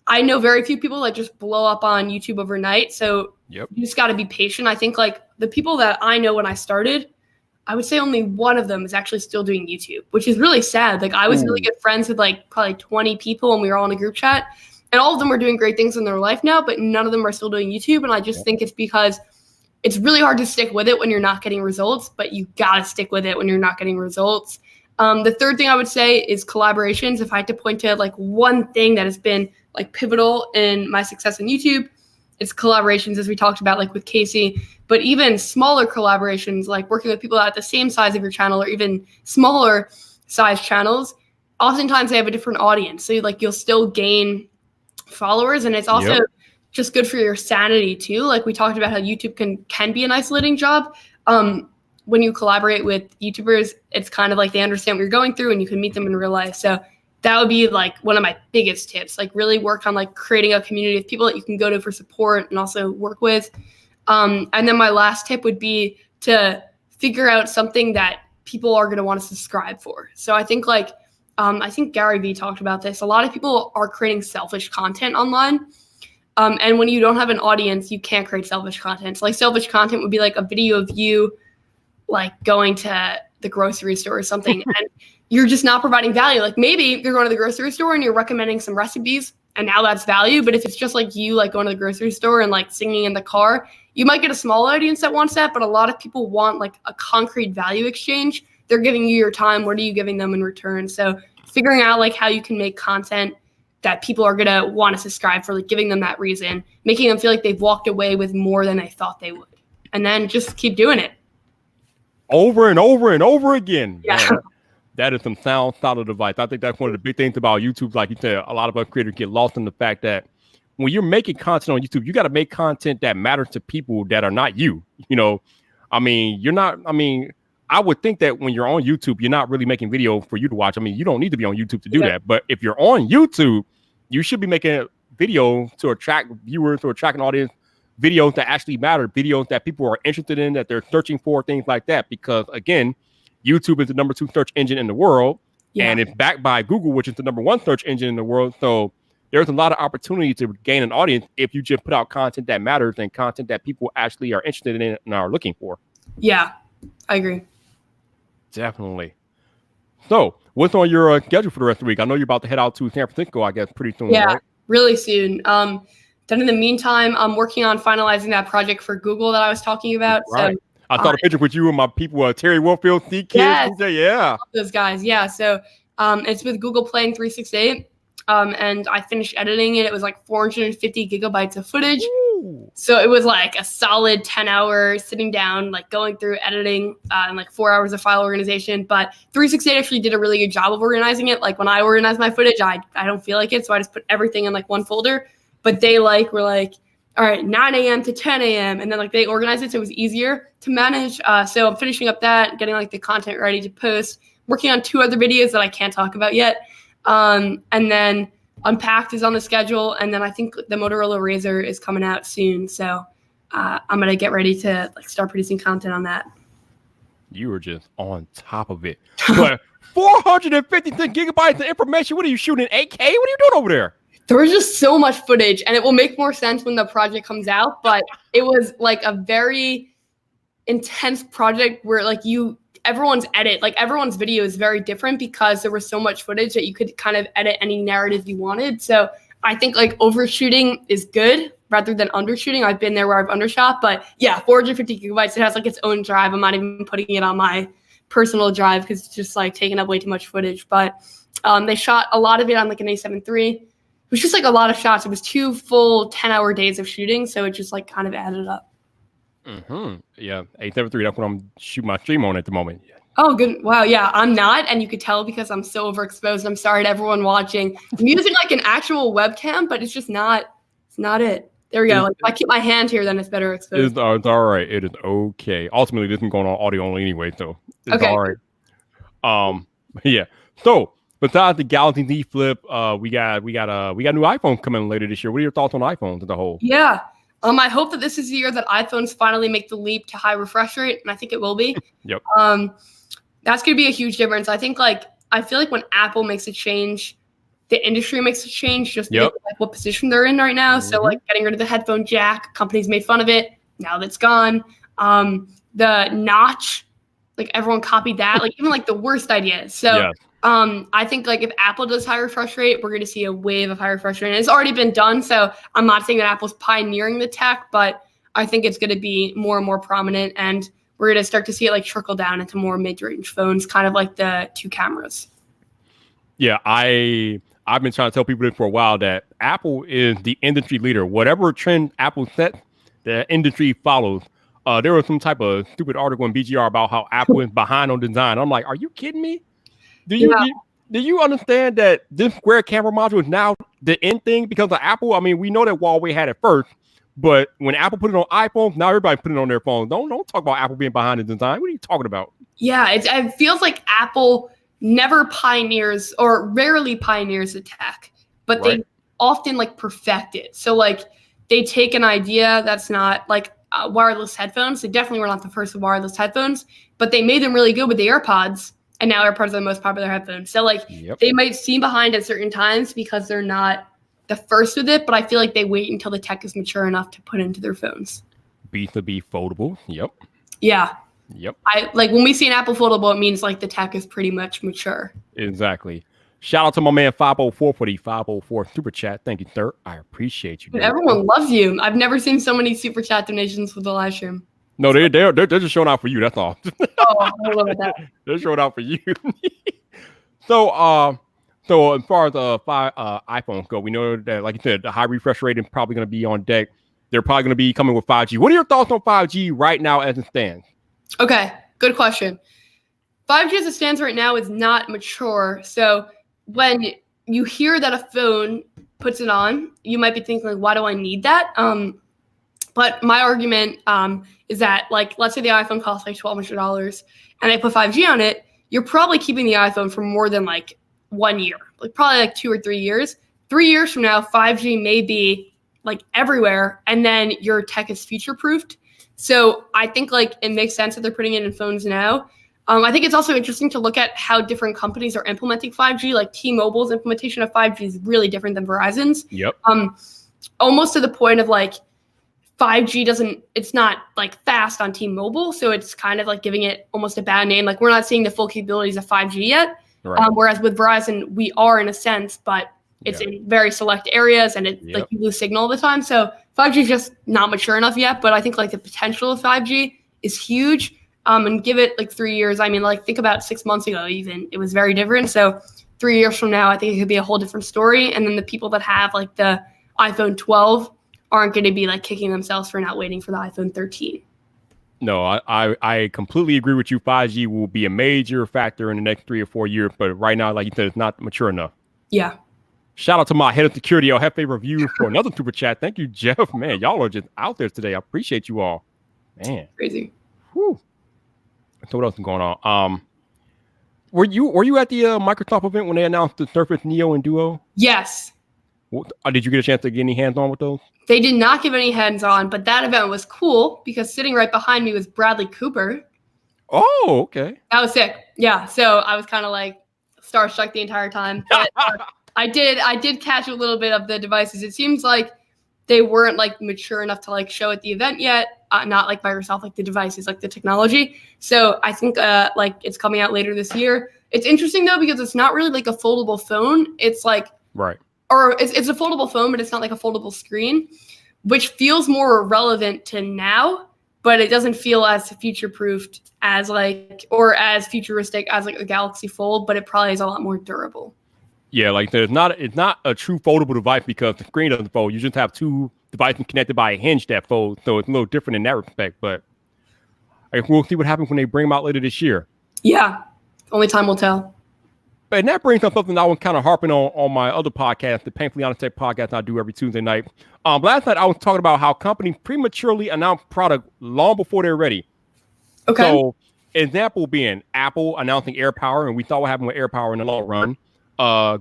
I know very few people that just blow up on YouTube overnight. So you just got to be patient. I think like the people that I know when I started, I would say only one of them is actually still doing YouTube, which is really sad. Like I was really good friends with like probably 20 people and we were all in a group chat and all of them are doing great things in their life now, but none of them are still doing YouTube. And I just think it's because it's really hard to stick with it when you're not getting results, but you got to stick with it when you're not getting results. The third thing I would say is collaborations. If I had to point to like one thing that has been like pivotal in my success in YouTube, it's collaborations, as we talked about, like with Casey, but even smaller collaborations, like working with people at the same size of your channel or even smaller size channels. Oftentimes they have a different audience. So like you'll still gain followers, and it's also just good for your sanity too. Like we talked about how YouTube can be an isolating job. When you collaborate with YouTubers, it's kind of like they understand what you're going through and you can meet them in real life. So that would be like one of my biggest tips, like really work on like creating a community of people that you can go to for support and also work with. And then my last tip would be to figure out something that people are going to want to subscribe for. So I think like, I think Gary Vee talked about this. A lot of people are creating selfish content online. And when you don't have an audience, you can't create selfish content. So like selfish content would be like a video of you like going to the grocery store or something and you're just not providing value. Like maybe you're going to the grocery store and you're recommending some recipes and now that's value. But if it's just like you like going to the grocery store and like singing in the car, you might get a small audience that wants that. But a lot of people want like a concrete value exchange. They're giving you your time. What are you giving them in return? So figuring out like how you can make content that people are going to want to subscribe for, like giving them that reason, making them feel like they've walked away with more than they thought they would. And then just keep doing it. Over and over and over again. Yeah. Man, that is some solid advice. I think that's one of the big things about YouTube. Like you said, a lot of us creators get lost in the fact that when you're making content on YouTube, you got to make content that matters to people that are not you. You know, I mean, I would think that when you're on YouTube, you're not really making video for you to watch. I mean, you don't need to be on YouTube to do that. But if you're on YouTube, you should be making a video to attract viewers, to attract an audience, videos that actually matter, videos that people are interested in, that they're searching for, things like that. Because again, YouTube is the #2 search engine in the world, and it's backed by Google, which is the #1 search engine in the world. So there's a lot of opportunity to gain an audience if you just put out content that matters and content that people actually are interested in and are looking for. Yeah, I agree. Definitely. So what's on your schedule for the rest of the week? I know you're about to head out to San Francisco, I guess, pretty soon, right? Really soon. Then in the meantime, I'm working on finalizing that project for Google that I was talking about. Right. So, I saw the picture with you and my people, Terry Warfield, Steve Kids. Yes, those guys. Yeah. So it's with Google Play 368. And I finished editing it. It was like 450 gigabytes of footage. Ooh. So it was like a solid 10 hours sitting down, like going through editing and like 4 hours of file organization. But 368 actually did a really good job of organizing it. Like when I organize my footage, I don't feel like it. So I just put everything in like one folder. But they were like, all right, 9 a.m. to 10 a.m. And then like they organized it so it was easier to manage. So I'm finishing up that, getting like the content ready to post, working on 2 other videos that I can't talk about yet. And then Unpacked is on the schedule. And then I think the Motorola Razr is coming out soon. So I'm going to get ready to like start producing content on that. You were just on top of it. But 456 gigabytes of information. What are you shooting, 8K? What are you doing over there? There was just so much footage, and it will make more sense when the project comes out. But it was like a very intense project where like everyone's video is very different because there was so much footage that you could kind of edit any narrative you wanted. So I think like overshooting is good rather than undershooting. I've been there where I've undershot, but yeah, 450 gigabytes. It has like its own drive. I'm not even putting it on my personal drive because it's just like taking up way too much footage. But they shot a lot of it on like an A7 III. It was just like a lot of shots. It was 2 full 10-hour days of shooting. So it just like kind of added up. Mm-hmm. Yeah. A7 III, that's what I'm shooting my stream on at the moment. Oh, good. Wow. Yeah, I'm not. And you could tell because I'm so overexposed. I'm sorry to everyone watching. I'm using like an actual webcam, but it's just not, it's not it. There we go. Like, if I keep my hand here, then it's better exposed. It's all right. It is okay. Ultimately, this is going on audio only anyway, so it's all right. Yeah. So besides the Galaxy Z Flip, we got new iPhone coming later this year. What are your thoughts on iPhones as a whole? Yeah. I hope that this is the year that iPhones finally make the leap to high refresh rate, and I think it will be. Yep. That's going to be a huge difference. I feel like when Apple makes a change, the industry makes a change just because of like what position they're in right now. Mm-hmm. So like getting rid of the headphone jack, companies made fun of it. Now that's gone. The notch, like everyone copied that, like even like the worst ideas. So I think like if Apple does high refresh rate, we're going to see a wave of high refresh rate. And it's already been done. So I'm not saying that Apple's pioneering the tech, but I think it's going to be more and more prominent. And we're going to start to see it like trickle down into more mid-range phones, kind of like the 2 cameras. Yeah, I've been trying to tell people this for a while that Apple is the industry leader. Whatever trend Apple sets, the industry follows. There was some type of stupid article in BGR about how Apple is behind on design. I'm like, are you kidding me? Do you understand that this square camera module is now the end thing because of Apple? I mean, we know that Huawei had it first, but when Apple put it on iPhones, now everybody put it on their phones. Don't talk about Apple being behind the design. What are you talking about? Yeah, it feels like Apple never pioneers or rarely pioneers the tech, but they often like perfect it. So like they take an idea that's not like wireless headphones. They definitely were not the first with wireless headphones, but they made them really good with the AirPods, and now AirPods are the most popular headphones. So like they might seem behind at certain times because they're not the first with it, but I feel like they wait until the tech is mature enough to put into their phones. B2B foldable. Yep. Yeah. Yep. I like when we see an Apple foldable, it means like the tech is pretty much mature. Exactly. Shout out to my man 504 for the 504 super chat. Thank you, sir. I appreciate you. Dude, everyone loves you. I've never seen so many super chat donations for the live stream. No, they're just showing out for you. That's all. Oh, I love that. They're showing out for you. So as far as iPhones go, we know that, like you said, the high refresh rate is probably going to be on deck. They're probably going to be coming with 5G. What are your thoughts on 5G right now as it stands? Okay, good question. 5G as it stands right now is not mature. So when you hear that a phone puts it on, you might be thinking, like, why do I need that? But my argument is that, like, let's say the iPhone costs like $1,200 and they put 5G on it, you're probably keeping the iPhone for more than like 1 year, like probably like 2 or 3 years. 3 years from now, 5G may be like everywhere, and then your tech is future-proofed. So I think like it makes sense that they're putting it in phones now. I think it's also interesting to look at how different companies are implementing 5G. Like T-Mobile's implementation of 5G is really different than Verizon's. Yep. Almost to the point of like 5G it's not like fast on T-Mobile, so it's kind of like giving it almost a bad name. Like we're not seeing the full capabilities of 5G yet. Right. Whereas with Verizon, we are in a sense, but it's in very select areas and like you lose signal all the time. So 5G is just not mature enough yet, but I think like the potential of 5G is huge. And give it like 3 years. I mean, like think about 6 months ago, even it was very different. So 3 years from now, I think it could be a whole different story. And then the people that have like the iPhone 12 aren't going to be like kicking themselves for not waiting for the iPhone 13. No, I completely agree with you. 5G will be a major factor in the next 3 or 4 years, but right now, like you said, it's not mature enough. Yeah. Shout out to my head of security, El Jefe Review, for another super chat. Thank you, Jeff. Man, y'all are just out there today. I appreciate you all. Man. Crazy. Whew. So what else is going on? Were you at the Microsoft event when they announced the Tirpitz Neo and Duo? Yes. Did you get a chance to get any hands-on with those? They did not give any hands-on, but that event was cool because sitting right behind me was Bradley Cooper. Oh, okay. That was sick. Yeah, so I was kind of like starstruck the entire time. But I did catch a little bit of the devices. It seems like they weren't like mature enough to like show at the event yet. Not like Microsoft, like the devices, like the technology. So I think like it's coming out later this year. It's interesting though because it's not really like a foldable phone. It's like or it's a foldable phone, but it's not like a foldable screen, which feels more relevant to now, but it doesn't feel as future-proofed as like or as futuristic as like a Galaxy Fold, but it probably is a lot more durable. Yeah, like it's not a true foldable device because the screen doesn't fold. You just have two devices connected by a hinge that folds, so it's a little different in that respect. But we'll see what happens when they bring them out later this year. Yeah, only time will tell. And that brings up something I was kind of harping on my other podcast, the Painfully Honest Tech podcast I do every Tuesday night. Last night I was talking about how companies prematurely announce product long before they're ready. Okay. So, example being Apple announcing AirPower, and we saw what happened with AirPower in the long run.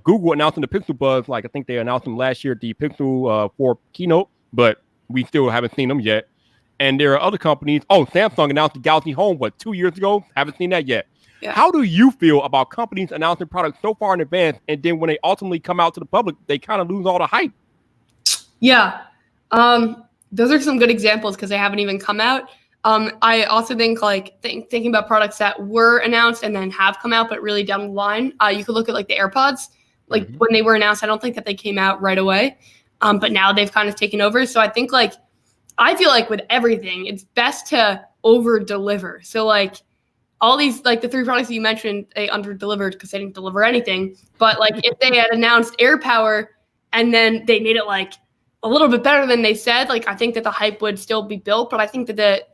Google announcing the Pixel Buds, like I think they announced them last year at the Pixel 4 keynote, but we still haven't seen them yet. And there are other companies. Oh, Samsung announced the Galaxy Home, 2 years ago? Haven't seen that yet. Yeah. How do you feel about companies announcing products so far in advance, and then when they ultimately come out to the public, they kind of lose all the hype? Yeah. Those are some good examples because they haven't even come out. I also think like thinking about products that were announced and then have come out, but really down the line, you could look at like the AirPods, like when they were announced, I don't think that they came out right away. But now they've kind of taken over. So I think I feel like with everything, it's best to over deliver. So like all these, like the 3 products that you mentioned, they under delivered because they didn't deliver anything. But like if they had announced AirPower and then they made it like a little bit better than they said, like I think that the hype would still be built. But I think that the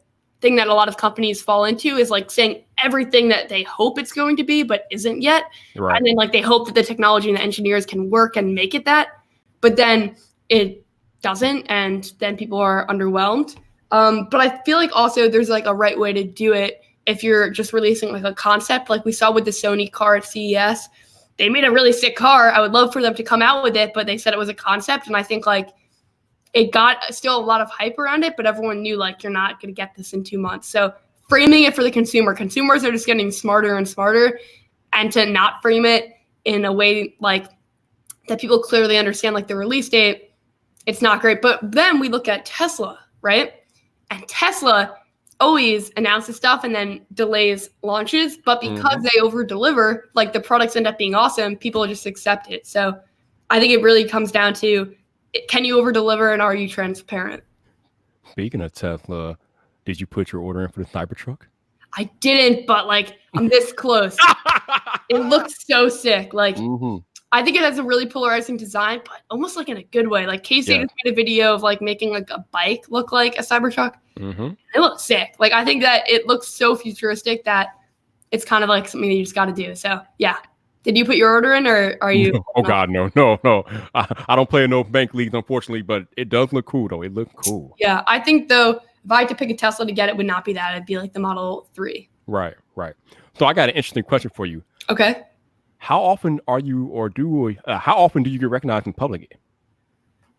thing that a lot of companies fall into is like saying everything that they hope it's going to be, but isn't yet. Right. And then like they hope that the technology and the engineers can work and make it that, but then it doesn't. And then people are underwhelmed. But I feel like also there's like a right way to do it. If you're just releasing like a concept, like we saw with the Sony car at CES, they made a really sick car. I would love for them to come out with it, but they said it was a concept. And I think like it got still a lot of hype around it, but everyone knew like you're not going to get this in 2 months. So framing it for the consumers are just getting smarter and smarter, and to not frame it in a way like that people clearly understand like the release date, it's not great. But then we look at Tesla, right? And Tesla always announces stuff and then delays launches, but because they over deliver, like the products end up being awesome, people just accept it. So I think it really comes down to, can you over deliver and are you transparent? Speaking of Tesla, did you put your order in for the Cybertruck? I didn't, but like I'm this close. It looks so sick. Like I think it has a really polarizing design, but almost like in a good way. Like Casey just made a video of like making like a bike look like a Cybertruck. It looks sick. Like I think that it looks so futuristic that it's kind of like something you just got to do. So yeah. Did you put your order in, or are you? Oh God, no. I don't play in no bank leagues, unfortunately, but it does look cool though. It looks cool. Yeah, I think though, if I had to pick a Tesla to get, it would not be that. It'd be like the Model 3. Right. So I got an interesting question for you. Okay. How often are you, or how often do you get recognized in public?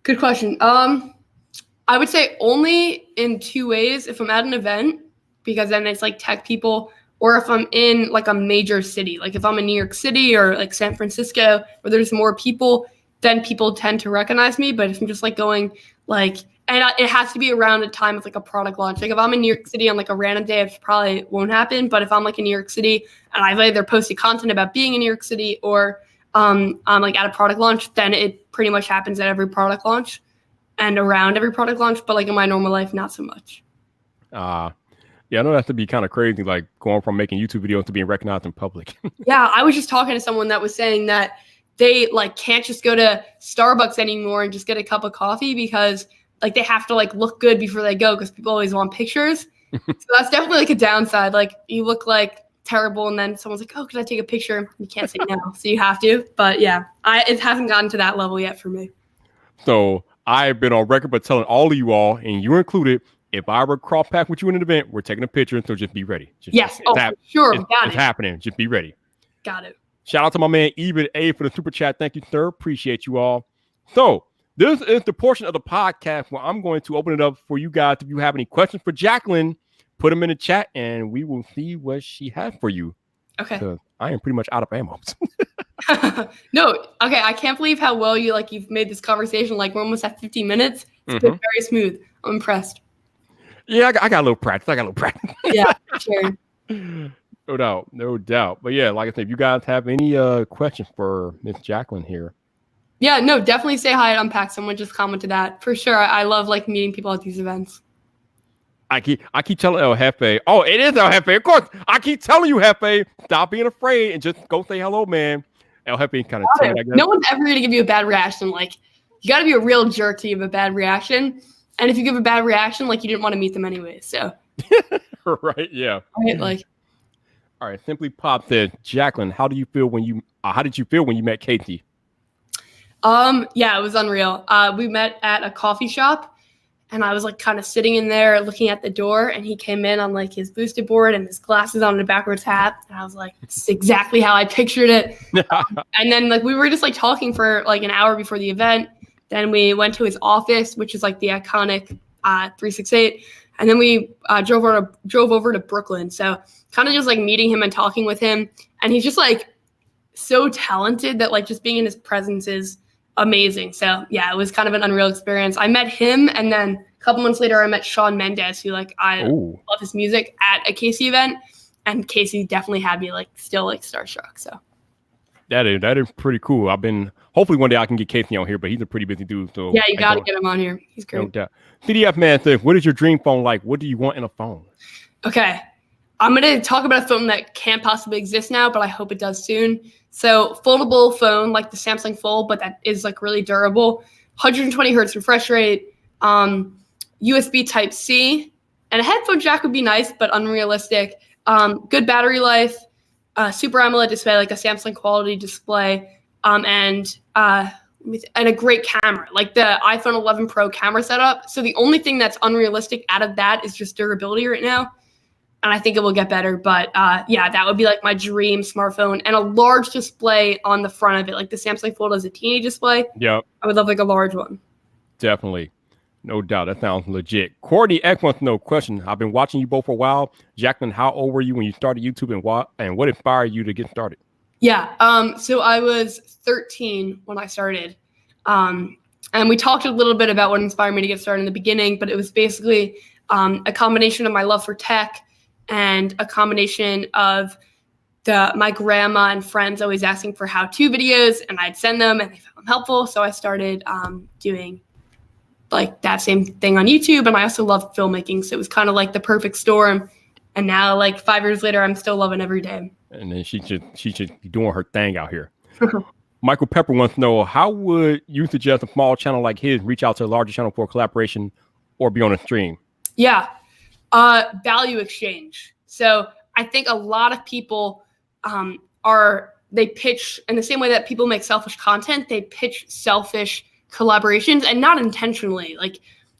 Good question. I would say only in 2 ways. If I'm at an event, because then it's like tech people, or if I'm in like a major city, like if I'm in New York City or like San Francisco, where there's more people, then people tend to recognize me. But if I'm just like going like, and it has to be around the time of like a product launch. Like if I'm in New York City on like a random day, it probably won't happen. But if I'm like in New York City and I've either posted content about being in New York City or I'm like at a product launch, then it pretty much happens at every product launch and around every product launch. But like in my normal life, not so much. Yeah, I know that has to be kind of crazy, like going from making YouTube videos to being recognized in public. Yeah, I was just talking to someone that was saying that they like can't just go to Starbucks anymore and just get a cup of coffee because like they have to like look good before they go because people always want pictures. So that's definitely like a downside. Like you look like terrible and then someone's like, oh, could I take a picture? You can't say no, so you have to. But yeah, it hasn't gotten to that level yet for me. So I've been on record but telling all of you all, and you included, if I ever cross path with you in an event, we're taking a picture, so just be ready. Yes, for sure. It's happening. Just be ready. Got it. Shout out to my man Even A for the super chat. Thank you, sir. Appreciate you all. So this is the portion of the podcast where I'm going to open it up for you guys. If you have any questions for Jacqueline, put them in the chat, and we will see what she has for you. Okay. I am pretty much out of ammo. No, okay. I can't believe how well you've made this conversation. Like we're almost at 15 minutes. It's been very smooth. I'm impressed. Yeah, I got a little practice. Yeah, sure. No doubt. But yeah, like I said, if you guys have any questions for Miss Jacqueline here. Yeah, no, definitely say hi at Unpack. Someone just commented that. For sure. I love like meeting people at these events. I keep telling El Jefe. Oh, it is El Jefe. Of course. I keep telling you, Jefe, stop being afraid and just go say hello, man. El Jefe kind of timid, I guess. No one's ever gonna give you a bad reaction. Like you gotta be a real jerk to give a bad reaction. And if you give a bad reaction, like you didn't want to meet them anyway. So right, yeah. Right, like all right, Simply Pop said, Jacqueline, how did you feel when you met Katie? Yeah, it was unreal. We met at a coffee shop and I was like kind of sitting in there looking at the door and he came in on like his boosted board and his glasses on and a backwards hat. And I was like, it's exactly how I pictured it. And then like we were just like talking for like an hour before the event. Then we went to his office, which is like the iconic 368. And then we drove over to Brooklyn. So kind of just like meeting him and talking with him. And he's just like so talented that like just being in his presence is amazing. So yeah, it was kind of an unreal experience. I met him, and then a couple months later I met Shawn Mendes, who like I love his music, at a Casey event. And Casey definitely had me like still like starstruck. So that is pretty cool. Hopefully one day I can get Casey on here, but he's a pretty busy dude. So yeah, you got to get him on here. He's great. No doubt. CDF man says, what is your dream phone like? What do you want in a phone? Okay. I'm going to talk about a phone that can't possibly exist now, but I hope it does soon. So foldable phone, like the Samsung Fold, but that is like really durable. 120 hertz refresh rate, USB Type-C, and a headphone jack would be nice, but unrealistic. Good battery life, Super AMOLED display, like a Samsung quality display, and a great camera, like the iPhone 11 Pro camera setup. So the only thing that's unrealistic out of that is just durability right now. And I think it will get better. But yeah, that would be like my dream smartphone, and a large display on the front of it. Like the Samsung Fold has a teeny display. Yep. I would love like a large one. Definitely. No doubt. That sounds legit. Courtney X wants to know, question. I've been watching you both for a while. Jacqueline, how old were you when you started YouTube, and what inspired you to get started? Yeah. So I was 13 when I started. And we talked a little bit about what inspired me to get started in the beginning, but it was basically a combination of my love for tech and a combination of my grandma and friends always asking for how-to videos, and I'd send them and they found them helpful. So I started doing like that same thing on YouTube. And I also loved filmmaking. So it was kind of like the perfect storm. And now like 5 years later, I'm still loving every day. And then she should be doing her thing out here. Michael Pepper wants to know, how would you suggest a small channel like his reach out to a larger channel for collaboration or be on a stream? Yeah. Value exchange. So I think a lot of people they pitch in the same way that people make selfish content, they pitch selfish collaborations, and not intentionally. Like,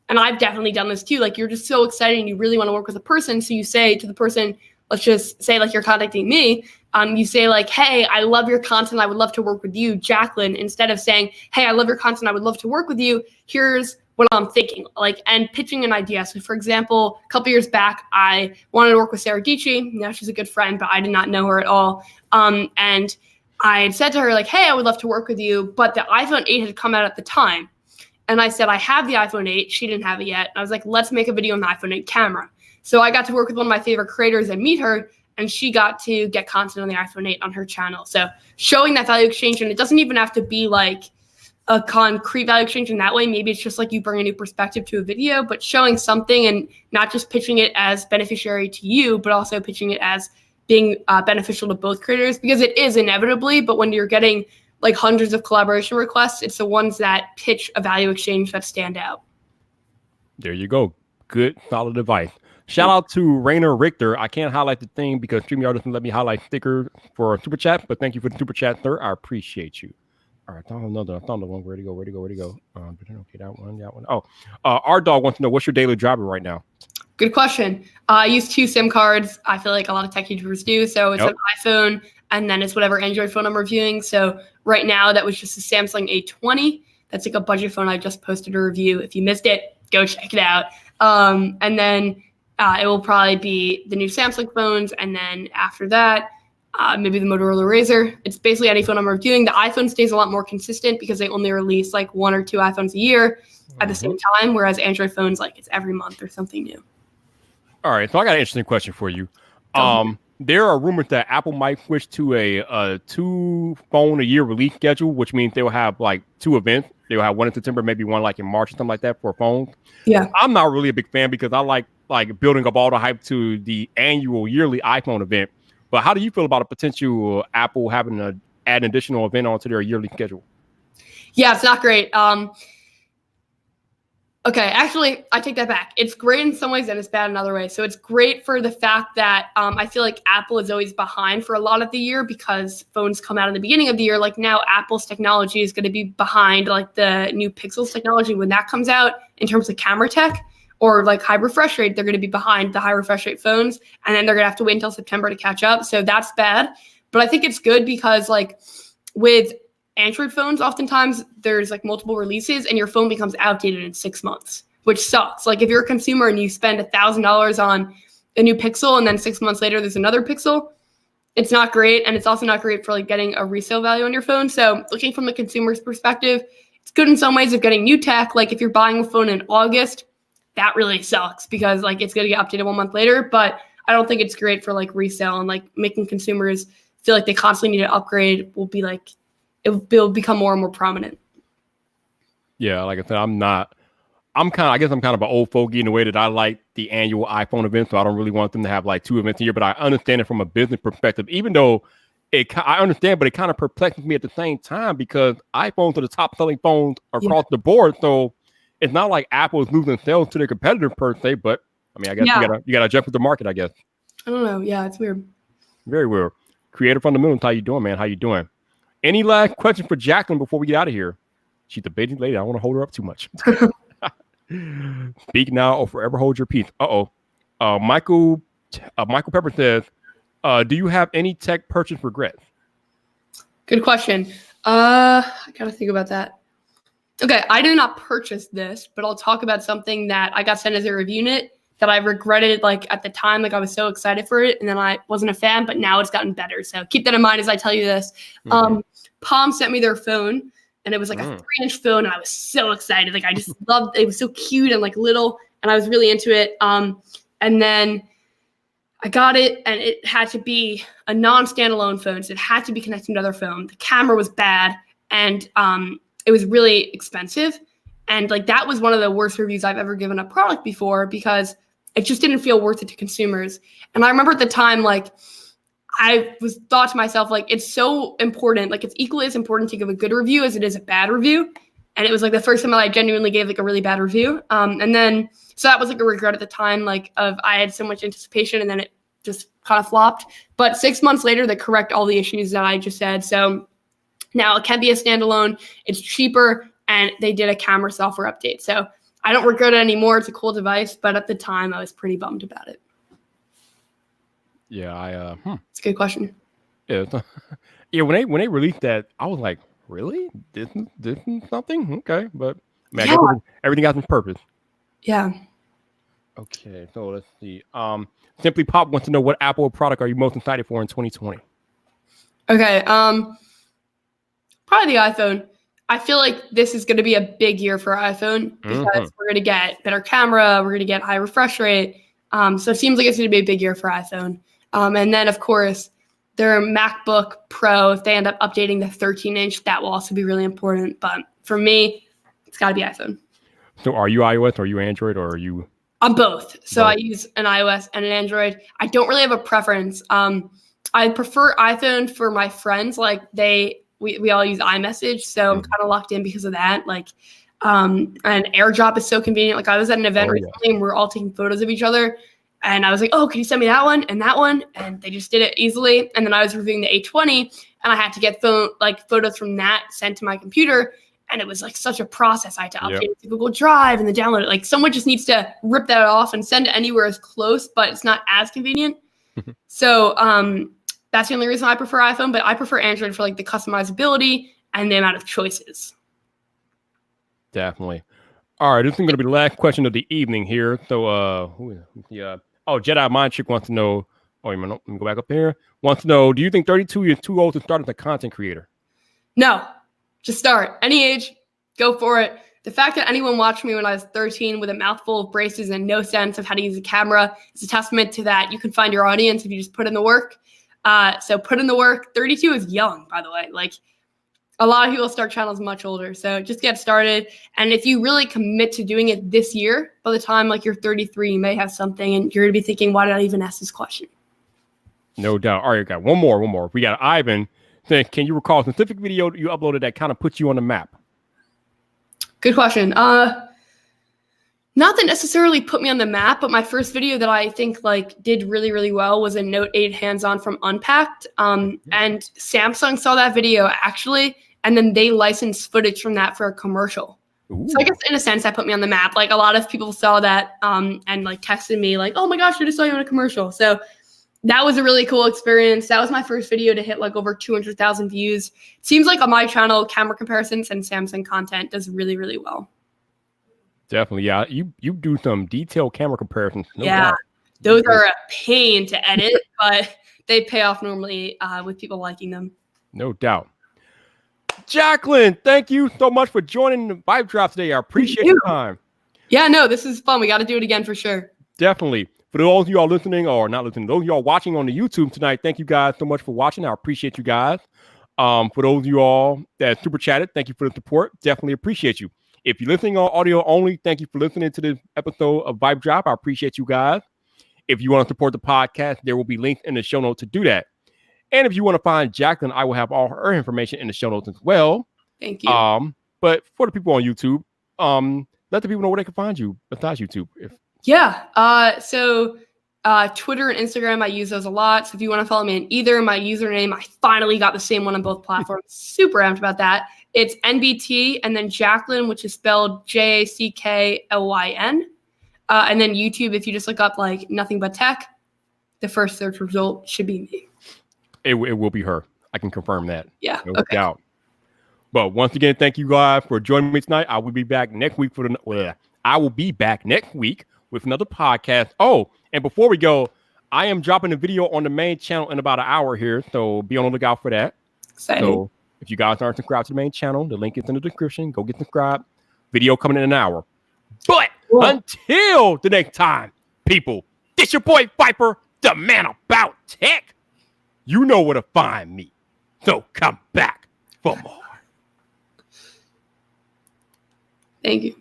and I've definitely done this too. Like, you're just so excited and you really want to work with a person. So you say to the person, let's just say like you're contacting me. You say like, hey, I love your content. I would love to work with you, Jacqueline, instead of saying, hey, I love your content. I would love to work with you. Here's what I'm thinking, like, and pitching an idea. So for example, a couple years back, I wanted to work with Sarah Dici. Now she's a good friend, but I did not know her at all. And I had said to her like, hey, I would love to work with you. But the iPhone 8 had come out at the time. And I said, I have the iPhone 8. She didn't have it yet. And I was like, let's make a video on the iPhone 8 camera. So I got to work with one of my favorite creators and meet her, and she got to get content on the iPhone 8 on her channel. So showing that value exchange, and it doesn't even have to be like a concrete value exchange in that way. Maybe it's just like you bring a new perspective to a video, but showing something and not just pitching it as beneficiary to you, but also pitching it as being beneficial to both creators, because it is inevitably. But when you're getting like hundreds of collaboration requests, it's the ones that pitch a value exchange that stand out. There you go. Good, solid advice. Shout out to Rainer Richter. I can't highlight the thing because StreamYard doesn't let me highlight sticker for a super chat, but thank you for the super chat, sir. I appreciate you. All right, I found another one. Where'd it go? Okay, that one. Oh, our dog wants to know, what's your daily driver right now? Good question. I use 2 SIM cards. I feel like a lot of tech YouTubers do. So it's an iPhone, and then it's whatever Android phone I'm reviewing. So right now, that was just a Samsung A20. That's like a budget phone I just posted a review. If you missed it, go check it out. And then it will probably be the new Samsung phones. And then after that, maybe the Motorola Razr. It's basically any phone I'm reviewing. The iPhone stays a lot more consistent because they only release like 1 or 2 iPhones a year at the same time, whereas Android phones, like it's every month or something new. All right, so I got an interesting question for you. There are rumors that Apple might switch to a 2-phone-a-year release schedule, which means they will have like 2 events. They will have one in September, maybe one like in March or something like that for phones. Yeah, I'm not really a big fan because I like building up all the hype to the annual yearly iPhone event. But how do you feel about a potential Apple having to add an additional event onto their yearly schedule? Yeah, it's not great. Okay, actually, I take that back. It's great in some ways and it's bad in other ways. So it's great for the fact that I feel like Apple is always behind for a lot of the year because phones come out in the beginning of the year. Like now, Apple's technology is going to be behind like the new Pixels technology when that comes out in terms of camera tech. Or like high refresh rate, they're going to be behind the high refresh rate phones, and then they're going to have to wait until September to catch up. So that's bad. But I think it's good because like with Android phones, oftentimes there's like multiple releases and your phone becomes outdated in 6 months, which sucks. Like if you're a consumer and you spend $1,000 on a new Pixel and then 6 months later there's another Pixel, it's not great. And it's also not great for like getting a resale value on your phone. So looking from the consumer's perspective, it's good in some ways of getting new tech. Like if you're buying a phone in August, that really sucks because like it's going to get updated 1 month later, but I don't think it's great for like resale and like making consumers feel like they constantly need to upgrade will be like, it will become more and more prominent. Yeah. Like I said, I guess I'm kind of an old fogey in the way that I like the annual iPhone event. So I don't really want them to have like 2 events a year, but I understand it from a business perspective, even though I understand, but it kind of perplexes me at the same time because iPhones are the top selling phones across the board. So it's not like Apple is losing sales to their competitor per se, but I mean, I guess you gotta jump with the market, I guess. I don't know. Yeah, it's weird. Very weird. Creator Fundamentals, how you doing, man? How you doing? Any last question for Jacqueline before we get out of here? She's a busy lady. I don't want to hold her up too much. Speak now or forever hold your peace. Michael Pepper says, do you have any tech purchase regrets? Good question. I gotta think about that. Okay, I did not purchase this, but I'll talk about something that I got sent as a review unit that I regretted like at the time. Like I was so excited for it and then I wasn't a fan, but now it's gotten better. So keep that in mind as I tell you this. Palm sent me their phone and it was like a 3-inch phone and I was so excited. Like I just loved it. It was so cute and like little and I was really into it. And then I got it, and it had to be a non-standalone phone, so it had to be connected to another phone. The camera was bad, and it was really expensive. And like that was one of the worst reviews I've ever given a product before, because it just didn't feel worth it to consumers. And I remember at the time, like I was thought to myself, like, it's so important, like it's equally as important to give a good review as it is a bad review. And it was like the first time that I genuinely gave like a really bad review. And then, so that was like a regret at the time, like of I had so much anticipation and then it just kind of flopped. But 6 months later, they correct all the issues that I just said. So now it can be a standalone, it's cheaper, and they did a camera software update. So I don't regret it anymore. It's a cool device, but at the time I was pretty bummed about it. Yeah, It's a good question. Yeah, yeah. When they released that, I was like, really? This is something? Okay, but man, Yeah. everything has its purpose. Yeah. Okay, so let's see. Simply Pop wants to know, what Apple product are you most excited for in 2020? Okay. Probably the iPhone. I feel like this is going to be a big year for iPhone because we're going to get better camera, we're going to get high refresh rate. So it seems like it's going to be a big year for iPhone. And then, of course, their MacBook Pro, if they end up updating the 13-inch, that will also be really important. But for me, it's got to be iPhone. So are you iOS, or are you Android, or are you? I'm both. So I use an iOS and an Android. I don't really have a preference. I prefer iPhone for my friends. Like we all use iMessage, so I'm kind of locked in because of that. Like, and AirDrop is so convenient. Like I was at an event recently and we're all taking photos of each other. And I was like, oh, can you send me that one and that one? And they just did it easily. And then I was reviewing the A20 and I had to get photos from that sent to my computer. And it was like such a process. I had to update it to Google Drive and then download it. Like someone just needs to rip that off and send it anywhere as close, but it's not as convenient. So that's the only reason I prefer iPhone, but I prefer Android for like the customizability and the amount of choices. Definitely. All right, this is going to be the last question of the evening here. So, Jedi Mind Trick wants to know. Let me go back up here. Wants to know, do you think 32 is too old to start as a content creator? No, just start. Any age, go for it. The fact that anyone watched me when I was 13 with a mouthful of braces and no sense of how to use a camera is a testament to that. You can find your audience if you just put in the work. So put in the work. 32 is young, by the way. Like a lot of people start channels much older. So just get started. And if you really commit to doing it this year, by the time like you're 33, you may have something and you're going to be thinking, why did I even ask this question? No doubt. All right, got one more. We got Ivan saying, can you recall a specific video you uploaded that kind of puts you on the map? Good question. Not that necessarily put me on the map, but my first video that I think like did really, really well was a Note 8 hands-on from Unpacked. And Samsung saw that video actually, and then they licensed footage from that for a commercial. Ooh. So I guess in a sense that put me on the map. Like a lot of people saw that and like texted me like, oh my gosh, I just saw you in a commercial. So that was a really cool experience. That was my first video to hit like over 200,000 views. It seems like on my channel, camera comparisons and Samsung content does really, really well. Definitely, yeah. You do some detailed camera comparisons. No doubt. Those are a pain to edit, but they pay off normally with people liking them. No doubt. Jacqueline, thank you so much for joining the VypDrive today. I appreciate your time. Yeah, no, this is fun. We got to do it again for sure. Definitely. For those of you all listening or not listening, those of you all watching on the YouTube tonight, thank you guys so much for watching. I appreciate you guys. For those of you all that super chatted, thank you for the support. Definitely appreciate you. If you're listening on audio only, thank you for listening to this episode of VypDrive. I appreciate you guys. If you want to support the podcast, there will be links in the show notes to do that. And if you want to find Jacqueline, I will have all her information in the show notes as well. Thank you. But for the people on YouTube, let the people know where they can find you besides YouTube. So Twitter and Instagram, I use those a lot. So if you want to follow me in either, my username, I finally got the same one on both platforms. Super amped about that. It's NBT and then Jacqueline, which is spelled Jacklyn. And then YouTube, if you just look up like NothingButTech, the first search result should be me. It will be her. I can confirm that. Yeah. No doubt. But once again, thank you guys for joining me tonight. I will be back next week with another podcast. Oh, and before we go, I am dropping a video on the main channel in about an hour here, so be on the lookout for that. Exciting. So if you guys aren't subscribed to the main channel, the link is in the description. Go get subscribed. Video coming in an hour. But Cool. Until the next time, people, this your boy Viper, the man about tech. You know where to find me. So come back for more. Thank you.